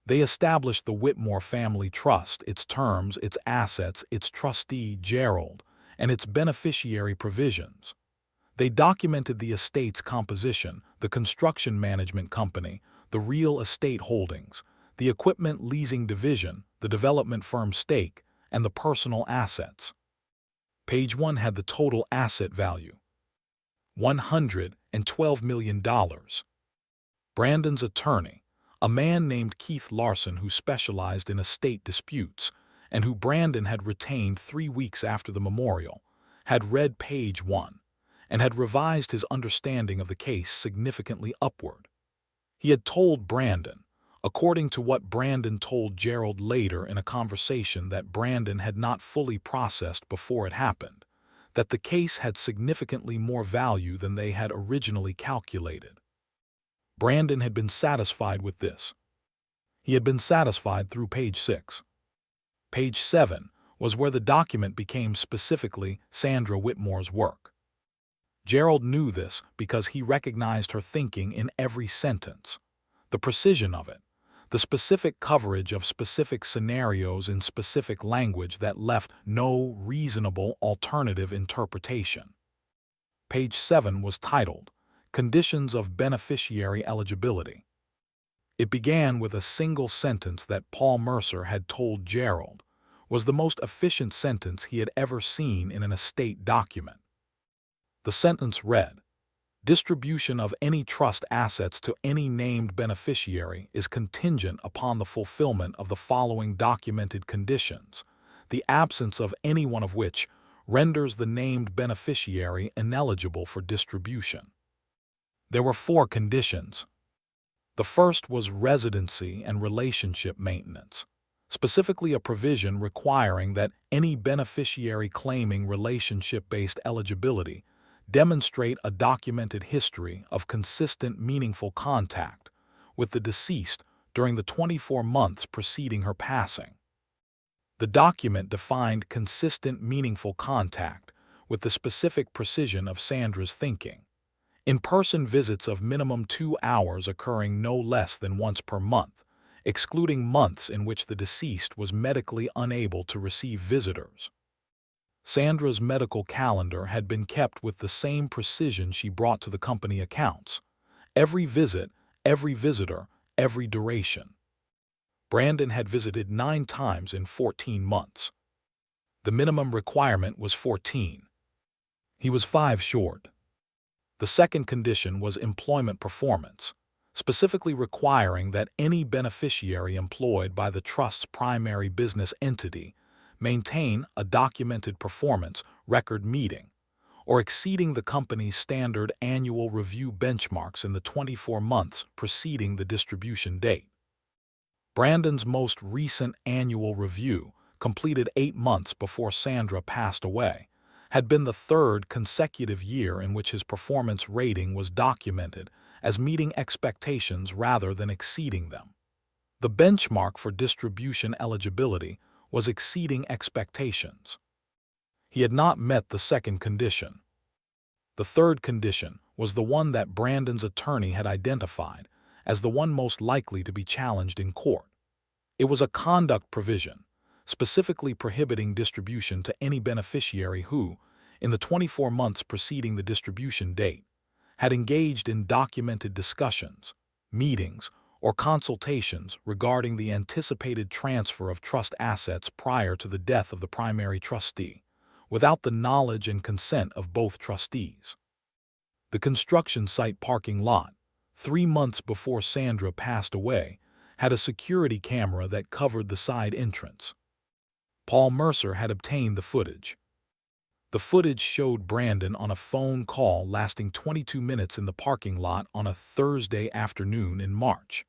They established the Whitmore family trust, its terms, its assets, its trustee, Gerald, and its beneficiary provisions. They documented the estate's composition, the construction management company, the real estate holdings, the equipment leasing division, the development firm's stake, and the personal assets. Page 1 had the total asset value, $112 million. Brandon's attorney, a man named Keith Larson who specialized in estate disputes, and who Brandon had retained 3 weeks after the memorial, had read page 1 and had revised his understanding of the case significantly upward. He had told Brandon, according to what Brandon told Gerald later in a conversation that Brandon had not fully processed before it happened, that the case had significantly more value than they had originally calculated. Brandon had been satisfied with this. He had been satisfied through page 6. Page 7 was where the document became specifically Sandra Whitmore's work. Gerald knew this because he recognized her thinking in every sentence. The precision of it, the specific coverage of specific scenarios in specific language that left no reasonable alternative interpretation. Page 7 was titled, "Conditions of Beneficiary Eligibility." It began with a single sentence that Paul Mercer had told Gerald was the most efficient sentence he had ever seen in an estate document. The sentence read, "Distribution of any trust assets to any named beneficiary is contingent upon the fulfillment of the following documented conditions, the absence of any one of which renders the named beneficiary ineligible for distribution." There were 4 conditions. The first was residency and relationship maintenance, specifically a provision requiring that any beneficiary claiming relationship-based eligibility demonstrate a documented history of consistent, meaningful contact with the deceased during the 24 months preceding her passing. The document defined consistent, meaningful contact with the specific precision of Sandra's thinking. In-person visits of minimum 2 hours occurring no less than once per month, excluding months in which the deceased was medically unable to receive visitors. Sandra's medical calendar had been kept with the same precision she brought to the company accounts. Every visit, every visitor, every duration. Brandon had visited 9 times in 14 months. The minimum requirement was 14. He was 5 short. The second condition was employment performance, specifically requiring that any beneficiary employed by the trust's primary business entity maintain a documented performance record meeting or exceeding the company's standard annual review benchmarks in the 24 months preceding the distribution date. Brandon's most recent annual review, completed 8 months before Sandra passed away, had been the third consecutive year in which his performance rating was documented as meeting expectations rather than exceeding them. The benchmark for distribution eligibility was exceeding expectations. He had not met the second condition. The third condition was the one that Brandon's attorney had identified as the one most likely to be challenged in court. It was a conduct provision, specifically prohibiting distribution to any beneficiary who, in the 24 months preceding the distribution date, had engaged in documented discussions, meetings, or consultations regarding the anticipated transfer of trust assets prior to the death of the primary trustee, without the knowledge and consent of both trustees. The construction site parking lot, 3 months before Sandra passed away, had a security camera that covered the side entrance. Paul Mercer had obtained the footage. The footage showed Brandon on a phone call lasting 22 minutes in the parking lot on a Thursday afternoon in March.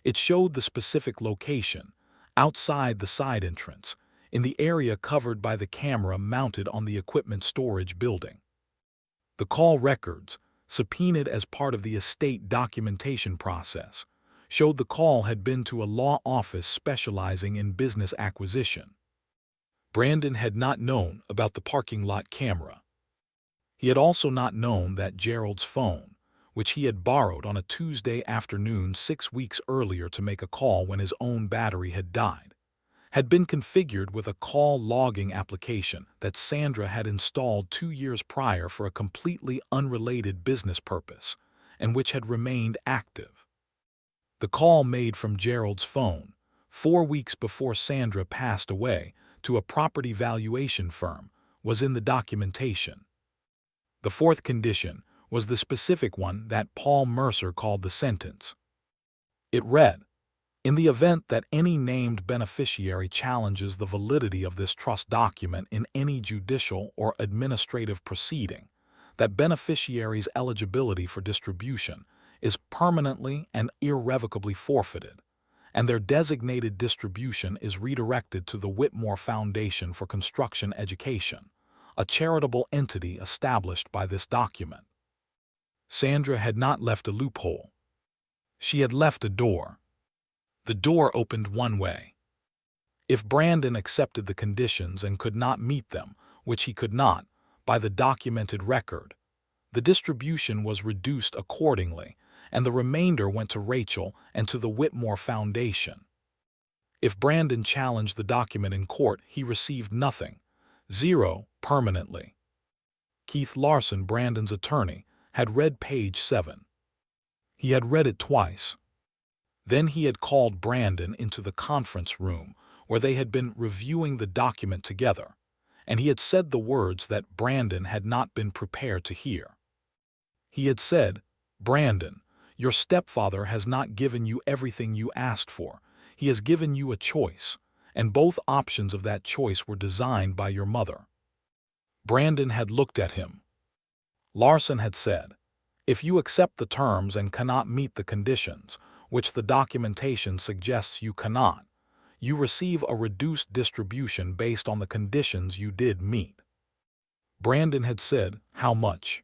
It showed the specific location, outside the side entrance, in the area covered by the camera mounted on the equipment storage building. The call records, subpoenaed as part of the estate documentation process, showed the call had been to a law office specializing in business acquisition. Brandon had not known about the parking lot camera. He had also not known that Gerald's phone, which he had borrowed on a Tuesday afternoon 6 weeks earlier to make a call when his own battery had died, had been configured with a call logging application that Sandra had installed 2 years prior for a completely unrelated business purpose, and which had remained active. The call made from Gerald's phone, 4 weeks before Sandra passed away, to a property valuation firm, was in the documentation. The fourth condition was the specific one that Paul Mercer called the sentence. It read, "In the event that any named beneficiary challenges the validity of this trust document in any judicial or administrative proceeding, that beneficiary's eligibility for distribution is permanently and irrevocably forfeited, and their designated distribution is redirected to the Whitmore Foundation for Construction Education, a charitable entity established by this document." Sandra had not left a loophole. She had left a door. The door opened one way. If Brandon accepted the conditions and could not meet them, which he could not, by the documented record, the distribution was reduced accordingly, and the remainder went to Rachel and to the Whitmore Foundation. If Brandon challenged the document in court, he received nothing, zero, permanently. Keith Larson, Brandon's attorney, had read page 7. He had read it twice. Then he had called Brandon into the conference room where they had been reviewing the document together, and he had said the words that Brandon had not been prepared to hear. He had said, "Brandon, your stepfather has not given you everything you asked for. He has given you a choice, and both options of that choice were designed by your mother." Brandon had looked at him. Larson had said, "If you accept the terms and cannot meet the conditions, which the documentation suggests you cannot, you receive a reduced distribution based on the conditions you did meet." Brandon had said, "How much?"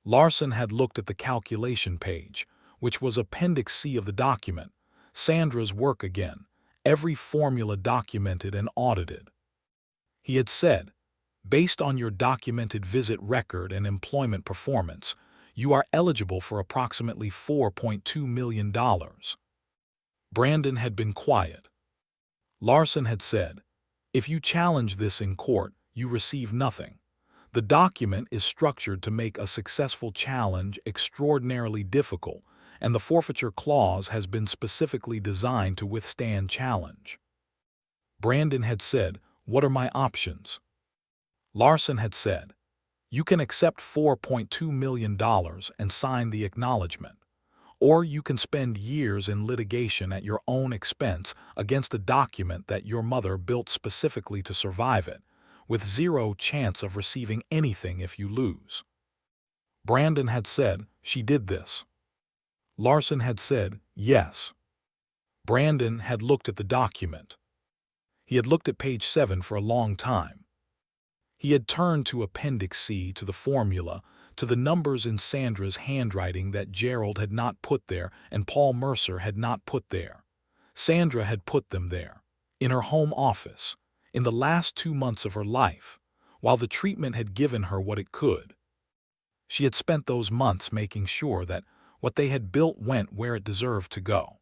Larson had looked at the calculation page, which was Appendix C of the document, Sandra's work again, every formula documented and audited. He had said, "Based on your documented visit record and employment performance, you are eligible for approximately $4.2 million. Brandon had been quiet. Larson had said, "If you challenge this in court, you receive nothing. The document is structured to make a successful challenge extraordinarily difficult, and the forfeiture clause has been specifically designed to withstand challenge." Brandon had said, "What are my options?" Larson had said, "You can accept $4.2 million and sign the acknowledgement, or you can spend years in litigation at your own expense against a document that your mother built specifically to survive it, with zero chance of receiving anything if you lose." Brandon had said, "She did this." Larson had said, "Yes." Brandon had looked at the document. He had looked at page 7 for a long time. He had turned to Appendix C, to the formula, to the numbers in Sandra's handwriting that Gerald had not put there and Paul Mercer had not put there. Sandra had put them there, in her home office, in the last 2 months of her life, while the treatment had given her what it could. She had spent those months making sure that what they had built went where it deserved to go.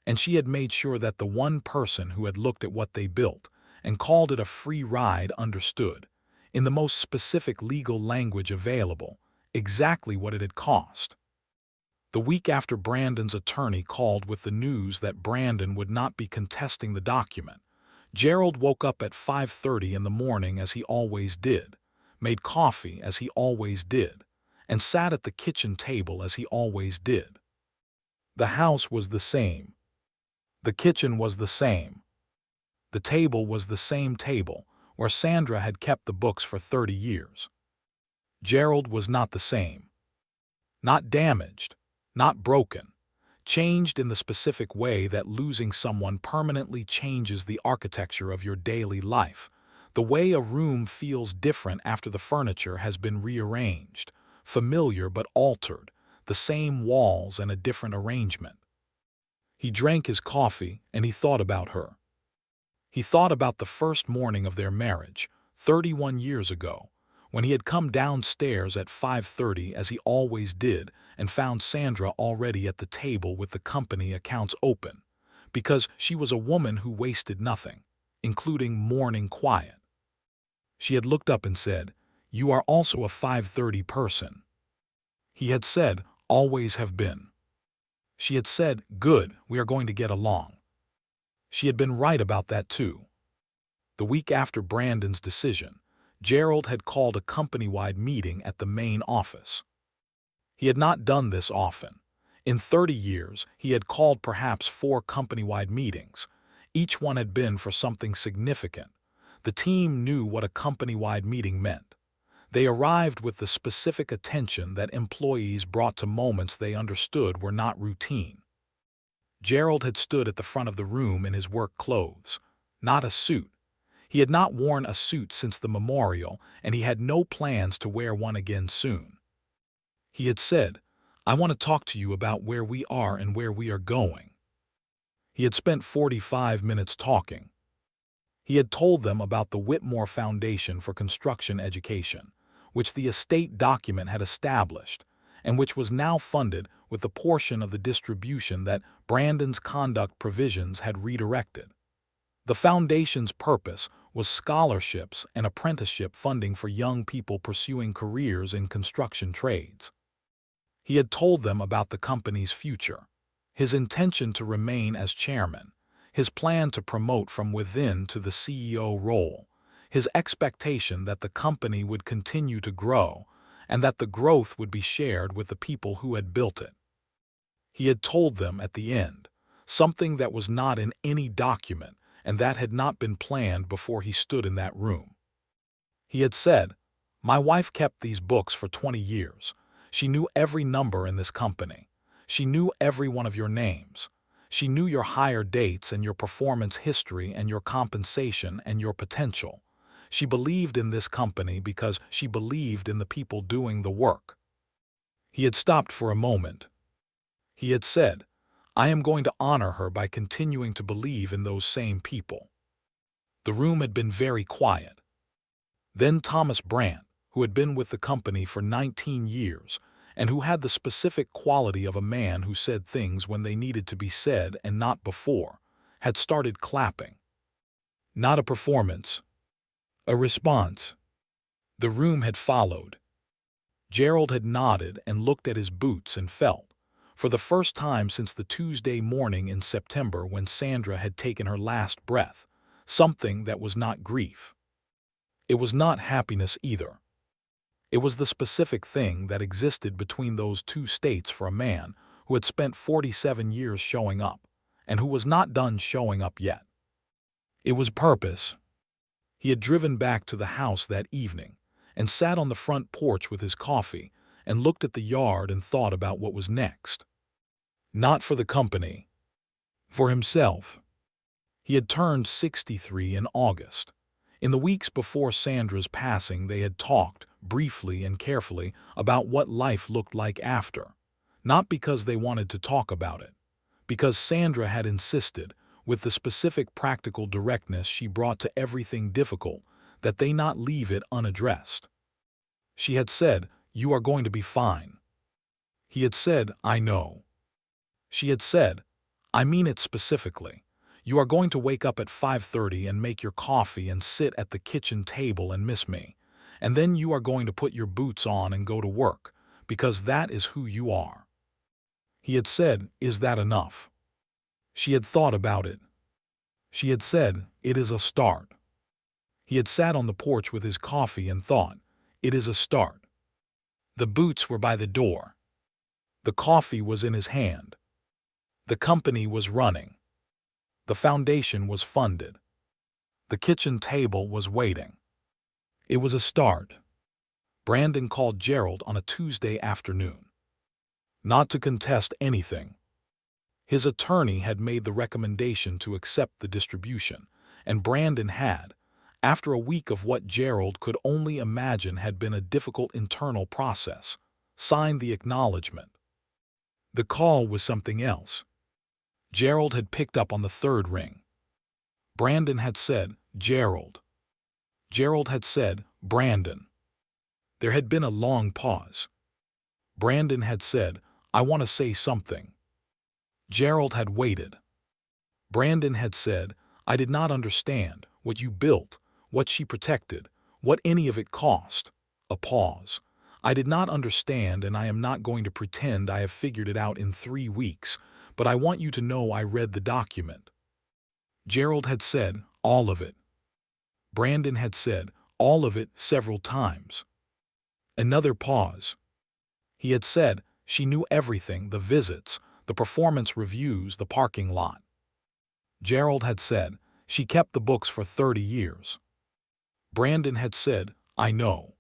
And she had made sure that the one person who had looked at what they built and called it a free ride understood, in the most specific legal language available, exactly what it had cost. The week after Brandon's attorney called with the news that Brandon would not be contesting the document, Gerald woke up at 5:30 in the morning as he always did, made coffee as he always did, and sat at the kitchen table as he always did. The house was the same. The kitchen was the same. The table was the same table where Sandra had kept the books for 30 years. Gerald was not the same. Not damaged, not broken, changed in the specific way that losing someone permanently changes the architecture of your daily life, the way a room feels different after the furniture has been rearranged, familiar but altered, the same walls and a different arrangement. He drank his coffee and he thought about her. He thought about the first morning of their marriage, 31 years ago, when he had come downstairs at 5:30 as he always did and found Sandra already at the table with the company accounts open, because she was a woman who wasted nothing, including morning quiet. She had looked up and said, "You are also a 5:30 person." He had said, "Always have been." She had said, "Good, we are going to get along." She had been right about that too. The week after Brandon's decision, Gerald had called a company-wide meeting at the main office. He had not done this often. In 30 years, he had called perhaps 4 company-wide meetings. Each one had been for something significant. The team knew what a company-wide meeting meant. They arrived with the specific attention that employees brought to moments they understood were not routine. Gerald had stood at the front of the room in his work clothes, not a suit. He had not worn a suit since the memorial, and he had no plans to wear one again soon. He had said, "I want to talk to you about where we are and where we are going." He had spent 45 minutes talking. He had told them about the Whitmore Foundation for Construction Education, which the estate document had established, and which was now funded with the portion of the distribution that Brandon's conduct provisions had redirected. The foundation's purpose was scholarships and apprenticeship funding for young people pursuing careers in construction trades. He had told them about the company's future, his intention to remain as chairman, his plan to promote from within to the CEO role, his expectation that the company would continue to grow and that the growth would be shared with the people who had built it. He had told them at the end, something that was not in any document and that had not been planned before he stood in that room. He had said, "My wife kept these books for 20 years. She knew every number in this company. She knew every one of your names. She knew your hire dates and your performance history and your compensation and your potential. She believed in this company because she believed in the people doing the work." He had stopped for a moment. He had said, "I am going to honor her by continuing to believe in those same people." The room had been very quiet. Then Thomas Brandt, who had been with the company for 19 years and who had the specific quality of a man who said things when they needed to be said and not before, had started clapping. Not a performance, a response. The room had followed. Gerald had nodded and looked at his boots and felt, for the first time since the Tuesday morning in September when Sandra had taken her last breath, something that was not grief. It was not happiness either. It was the specific thing that existed between those two states for a man who had spent 47 years showing up, and who was not done showing up yet. It was purpose. He had driven back to the house that evening and sat on the front porch with his coffee and looked at the yard and thought about what was next. Not for the company. For himself. He had turned 63 in August. In the weeks before Sandra's passing, they had talked, briefly and carefully, about what life looked like after. Not because they wanted to talk about it, because Sandra had insisted, with the specific practical directness she brought to everything difficult, that they not leave it unaddressed. She had said, "You are going to be fine." He had said, "I know." She had said, "I mean it specifically. You are going to wake up at 5:30 and make your coffee and sit at the kitchen table and miss me. And then you are going to put your boots on and go to work, because that is who you are." He had said, "Is that enough?" She had thought about it. She had said, "It is a start." He had sat on the porch with his coffee and thought, "It is a start." The boots were by the door. The coffee was in his hand. The company was running. The foundation was funded. The kitchen table was waiting. It was a start. Brandon called Gerald on a Tuesday afternoon. Not to contest anything. His attorney had made the recommendation to accept the distribution, and Brandon had, after a week of what Gerald could only imagine had been a difficult internal process, signed the acknowledgement. The call was something else. Gerald had picked up on the third ring. Brandon had said, "Gerald." Gerald had said, "Brandon." There had been a long pause. Brandon had said, "I want to say something." Gerald had waited. Brandon had said, "I did not understand what you built, what she protected, what any of it cost." A pause. "I did not understand, and I am not going to pretend I have figured it out in 3 weeks, but I want you to know I read the document." Gerald had said, "All of it." Brandon had said, "All of it," several times. Another pause. He had said, "She knew everything, the visits, the performance reviews, the parking lot." Gerald had said, "She kept the books for 30 years. Brandon had said, "I know."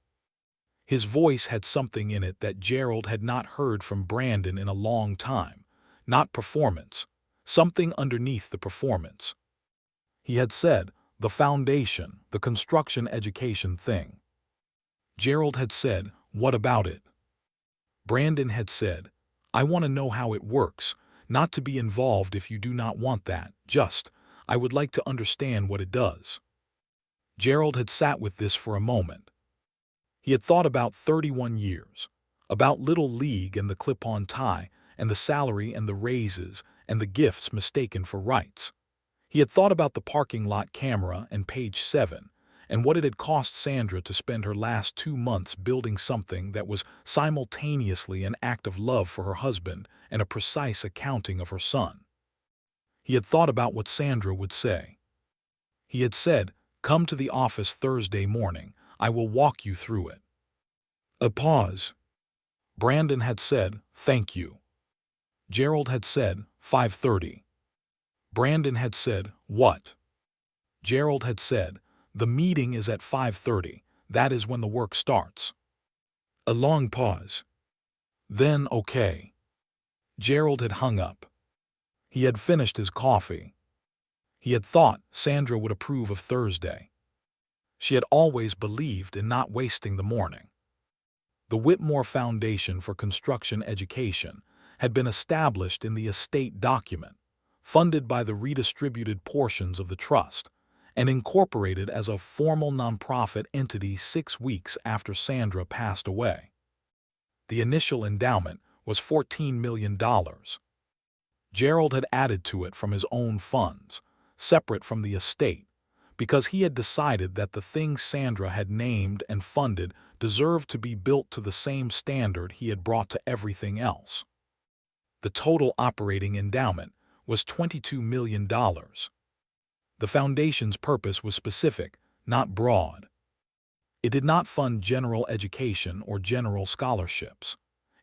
His voice had something in it that Gerald had not heard from Brandon in a long time. Not performance. Something underneath the performance. He had said, "The foundation, the construction education thing." Gerald had said, "What about it?" Brandon had said, "I want to know how it works, not to be involved if you do not want that, just, I would like to understand what it does." Gerald had sat with this for a moment. He had thought about 31 years, about Little League and the clip-on tie, and the salary and the raises, and the gifts mistaken for rights. He had thought about the parking lot camera and page 7, and what it had cost Sandra to spend her last 2 months building something that was simultaneously an act of love for her husband and a precise accounting of her son. He had thought about what Sandra would say. He had said, "Come to the office Thursday morning. I will walk you through it." A pause. Brandon had said, "Thank you." Gerald had said, 5:30. Brandon had said, "What?" Gerald had said, "The meeting is at 5:30. That is when the work starts." A long pause. Then, "Okay." Gerald had hung up. He had finished his coffee. He had thought Sandra would approve of Thursday. She had always believed in not wasting the morning. The Whitmore Foundation for Construction Education had been established in the estate document, funded by the redistributed portions of the trust, and incorporated as a formal nonprofit entity 6 weeks after Sandra passed away. The initial endowment was $14 million. Gerald had added to it from his own funds, separate from the estate, because he had decided that the things Sandra had named and funded deserved to be built to the same standard he had brought to everything else. The total operating endowment was $22 million. The foundation's purpose was specific, not broad. It did not fund general education or general scholarships.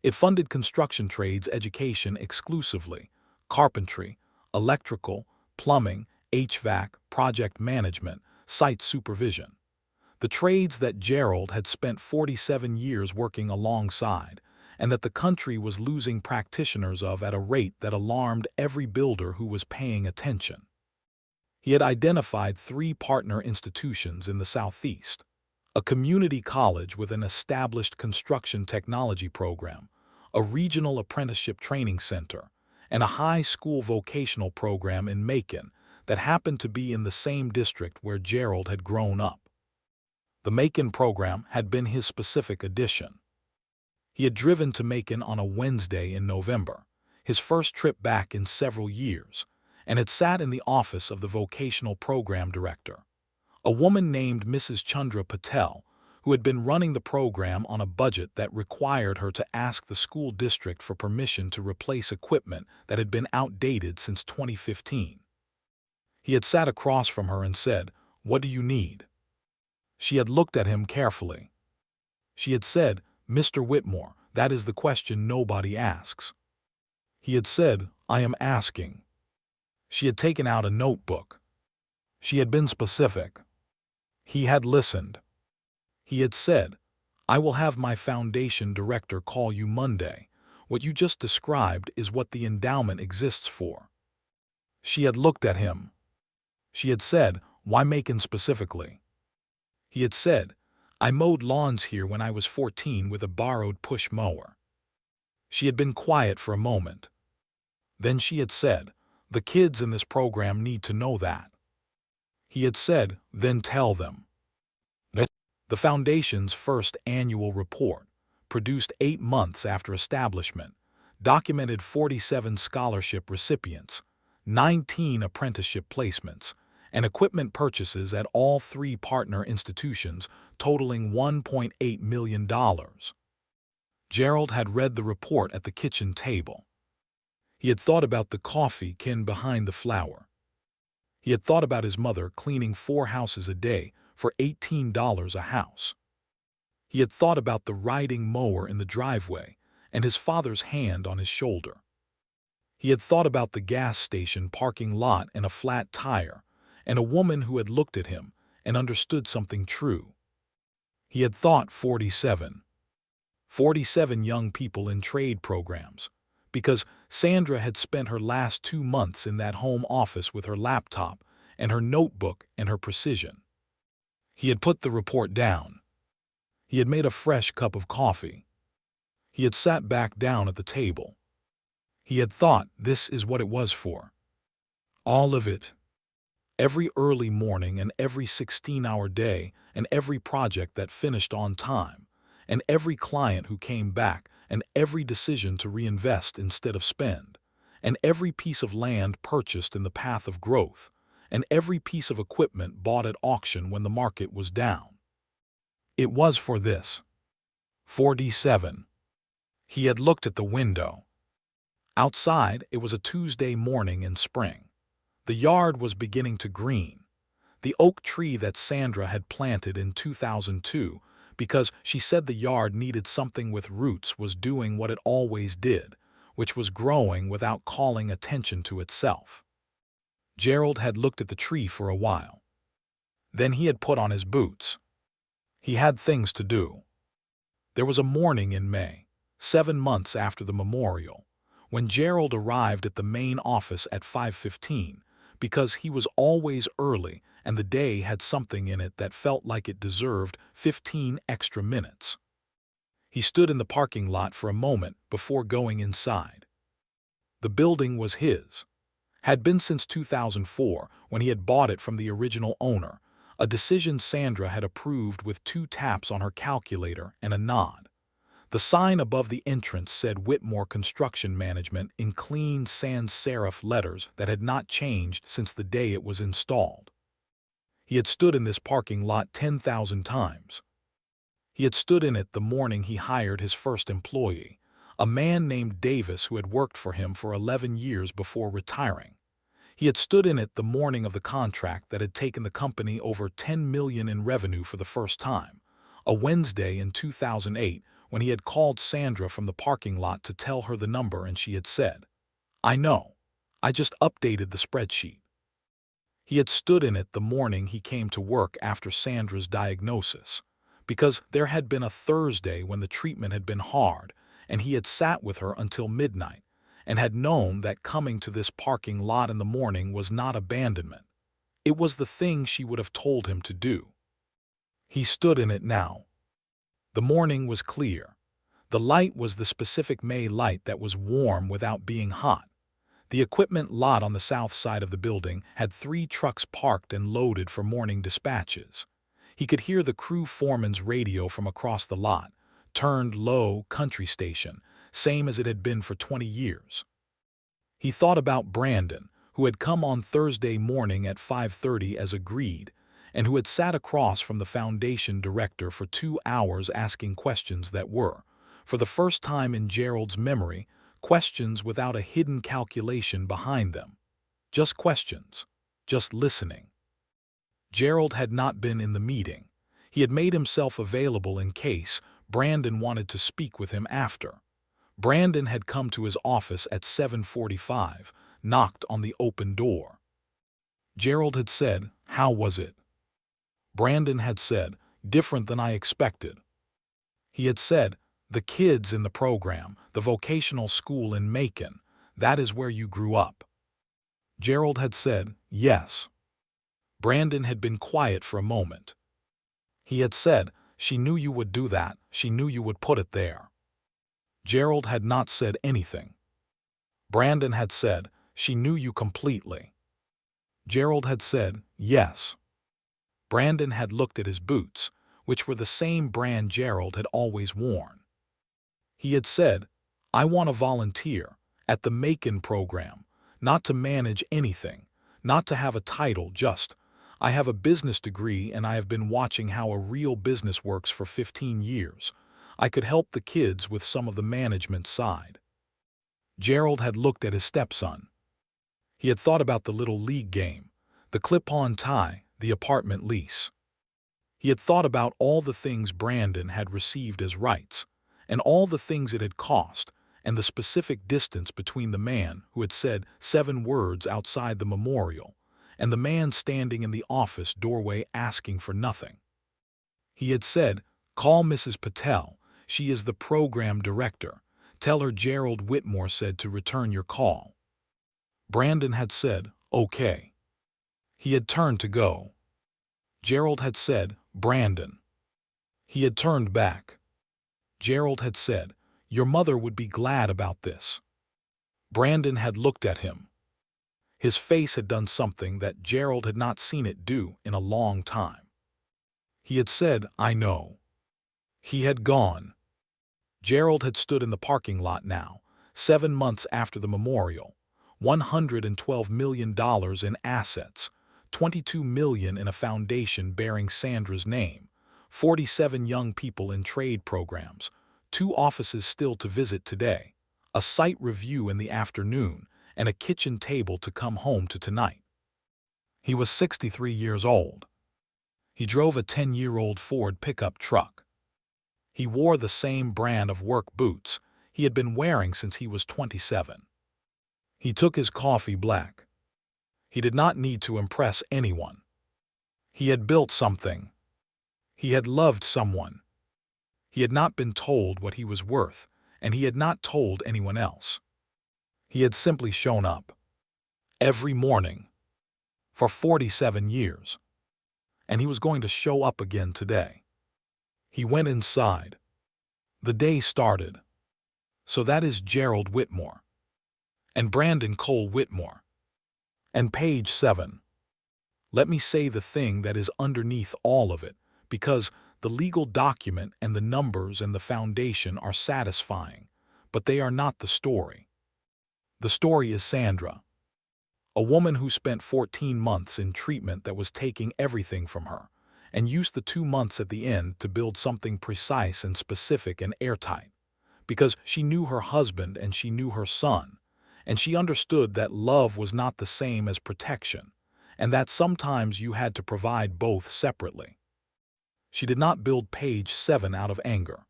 It funded construction trades education exclusively: carpentry, electrical, plumbing, HVAC, project management, site supervision. The trades that Gerald had spent 47 years working alongside, and that the country was losing practitioners of at a rate that alarmed every builder who was paying attention. He had identified 3 partner institutions in the Southeast: a community college with an established construction technology program, a regional apprenticeship training center, and a high school vocational program in Macon that happened to be in the same district where Gerald had grown up. The Macon program had been his specific addition. He had driven to Macon on a Wednesday in November, his first trip back in several years, and had sat in the office of the vocational program director, a woman named Mrs. Chandra Patel, who had been running the program on a budget that required her to ask the school district for permission to replace equipment that had been outdated since 2015. He had sat across from her and said, "What do you need?" She had looked at him carefully. She had said, "Mr. Whitmore, that is the question nobody asks." He had said, "I am asking." She had taken out a notebook. She had been specific. He had listened. He had said, "I will have my foundation director call you Monday. What you just described is what the endowment exists for." She had looked at him. She had said, "Why Macon specifically?" He had said, "I mowed lawns here when I was 14 with a borrowed push mower." She had been quiet for a moment. Then she had said, "The kids in this program need to know that." He had said, "Then tell them." The Foundation's first annual report, produced 8 months after establishment, documented 47 scholarship recipients, 19 apprenticeship placements, and equipment purchases at all 3 partner institutions totaling $1.8 million. Gerald had read the report at the kitchen table. He had thought about the coffee can behind the flour. He had thought about his mother cleaning 4 houses a day for $18 a house. He had thought about the riding mower in the driveway and his father's hand on his shoulder. He had thought about the gas station parking lot and a flat tire, and a woman who had looked at him and understood something true. He had thought 47 young people in trade programs, because Sandra had spent her last 2 months in that home office with her laptop and her notebook and her precision. He had put the report down. He had made a fresh cup of coffee. He had sat back down at the table. He had thought this is what it was for. All of it. Every early morning and every 16-hour day and every project that finished on time and every client who came back and every decision to reinvest instead of spend and every piece of land purchased in the path of growth and every piece of equipment bought at auction when the market was down. It was for this. 47. He had looked at the window. Outside, it was a Tuesday morning in spring. The yard was beginning to green. The oak tree that Sandra had planted in 2002 because she said the yard needed something with roots was doing what it always did, which was growing without calling attention to itself. Gerald had looked at the tree for a while. Then he had put on his boots. He had things to do. There was a morning in May, 7 months after the memorial, when Gerald arrived at the main office at 5:15 because he was always early and the day had something in it that felt like it deserved 15 extra minutes. He stood in the parking lot for a moment before going inside. The building was his. Had been since 2004 when he had bought it from the original owner, a decision Sandra had approved with 2 taps on her calculator and a nod. The sign above the entrance said Whitmore Construction Management in clean sans serif letters that had not changed since the day it was installed. He had stood in this parking lot 10,000 times. He had stood in it the morning he hired his first employee, a man named Davis who had worked for him for 11 years before retiring. He had stood in it the morning of the contract that had taken the company over $10 million in revenue for the first time, a Wednesday in 2008 when he had called Sandra from the parking lot to tell her the number and she had said, "I know. I just updated the spreadsheet." He had stood in it the morning he came to work after Sandra's diagnosis, because there had been a Thursday when the treatment had been hard and he had sat with her until midnight and had known that coming to this parking lot in the morning was not abandonment. It was the thing she would have told him to do. He stood in it now. The morning was clear. The light was the specific May light that was warm without being hot. The equipment lot on the south side of the building had 3 trucks parked and loaded for morning dispatches. He could hear the crew foreman's radio from across the lot, turned low country station, same as it had been for 20 years. He thought about Brandon, who had come on Thursday morning at 5:30 as agreed, and who had sat across from the foundation director for 2 hours asking questions that were, for the first time in Gerald's memory, questions without a hidden calculation behind them. Just questions. Just listening. Gerald had not been in the meeting. He had made himself available in case Brandon wanted to speak with him after. Brandon had come to his office at 7:45, knocked on the open door. Gerald had said, "How was it?" Brandon had said, "Different than I expected." He had said, "The kids in the program, the vocational school in Macon, that is where you grew up." Gerald had said, "Yes." Brandon had been quiet for a moment. He had said, "She knew you would do that, she knew you would put it there." Gerald had not said anything. Brandon had said, "She knew you completely." Gerald had said, "Yes." Brandon had looked at his boots, which were the same brand Gerald had always worn. He had said, "I want to volunteer at the Macon program, not to manage anything, not to have a title, just, I have a business degree and I have been watching how a real business works for 15 years. I could help the kids with some of the management side." Gerald had looked at his stepson. He had thought about the little league game, the clip-on tie, the apartment lease. He had thought about all the things Brandon had received as rights, and all the things it had cost, and the specific distance between the man who had said 7 words outside the memorial and the man standing in the office doorway asking for nothing. He had said, "Call Mrs. Patel, she is the program director. Tell her Gerald Whitmore said to return your call." Brandon had said, "Okay." He had turned to go. Gerald had said, "Brandon." He had turned back. Gerald had said, "Your mother would be glad about this." Brandon had looked at him. His face had done something that Gerald had not seen it do in a long time. He had said, "I know." He had gone. Gerald had stood in the parking lot now, 7 months after the memorial, $112 million in assets, $22 million in a foundation bearing Sandra's name, 47 young people in trade programs, 2 offices still to visit today, a site review in the afternoon, and a kitchen table to come home to tonight. He was 63 years old. He drove a 10-year-old Ford pickup truck. He wore the same brand of work boots he had been wearing since he was 27. He took his coffee black. He did not need to impress anyone. He had built something. He had loved someone. He had not been told what he was worth, and he had not told anyone else. He had simply shown up. Every morning. For 47 years. And he was going to show up again today. He went inside. The day started. So that is Gerald Whitmore. And Brandon Cole Whitmore. And page 7. Let me say the thing that is underneath all of it, because the legal document and the numbers and the foundation are satisfying, but they are not the story. The story is Sandra. A woman who spent 14 months in treatment that was taking everything from her, and used the 2 months at the end to build something precise and specific and airtight, because she knew her husband and she knew her son, and she understood that love was not the same as protection, and that sometimes you had to provide both separately. She did not build page 7 out of anger.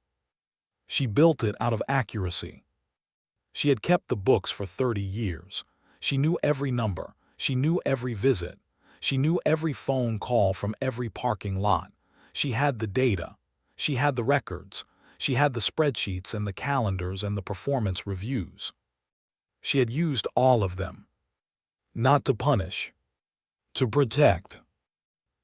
She built it out of accuracy. She had kept the books for 30 years. She knew every number. She knew every visit. She knew every phone call from every parking lot. She had the data. She had the records. She had the spreadsheets and the calendars and the performance reviews. She had used all of them. Not to punish. To protect.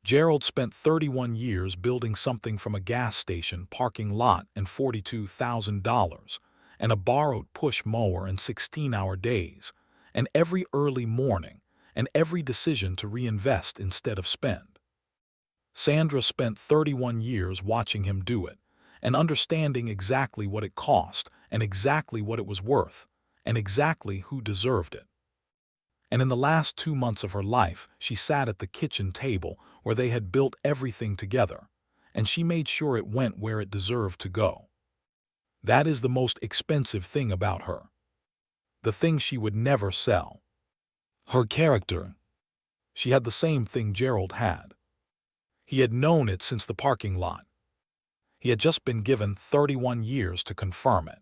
Gerald spent 31 years building something from a gas station parking lot and $42,000, and a borrowed push mower and 16-hour days, and every early morning, and every decision to reinvest instead of spend. Sandra spent 31 years watching him do it, and understanding exactly what it cost, and exactly what it was worth, and exactly who deserved it. And in the last 2 months of her life, she sat at the kitchen table where they had built everything together, and she made sure it went where it deserved to go. That is the most expensive thing about her. The thing she would never sell. Her character. She had the same thing Gerald had. He had known it since the parking lot. He had just been given 31 years to confirm it.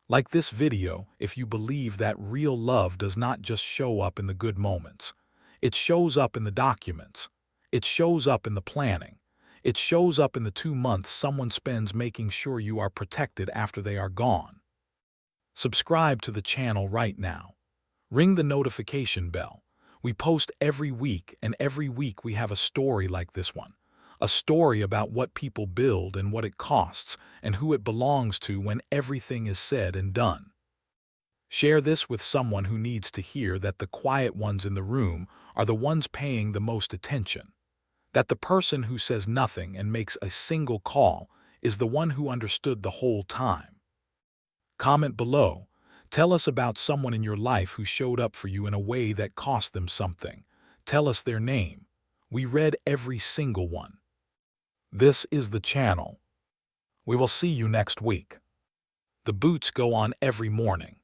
Like this video, if you believe that real love does not just show up in the good moments. It shows up in the documents. It shows up in the planning. It shows up in the 2 months someone spends making sure you are protected after they are gone. Subscribe to the channel right now. Ring the notification bell. We post every week, and every week we have a story like this one. A story about what people build and what it costs and who it belongs to when everything is said and done. Share this with someone who needs to hear that the quiet ones in the room are the ones paying the most attention. That the person who says nothing and makes a single call is the one who understood the whole time. Comment below. Tell us about someone in your life who showed up for you in a way that cost them something. Tell us their name. We read every single one. This is the channel. We will see you next week. The boots go on every morning.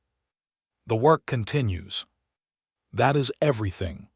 The work continues. That is everything.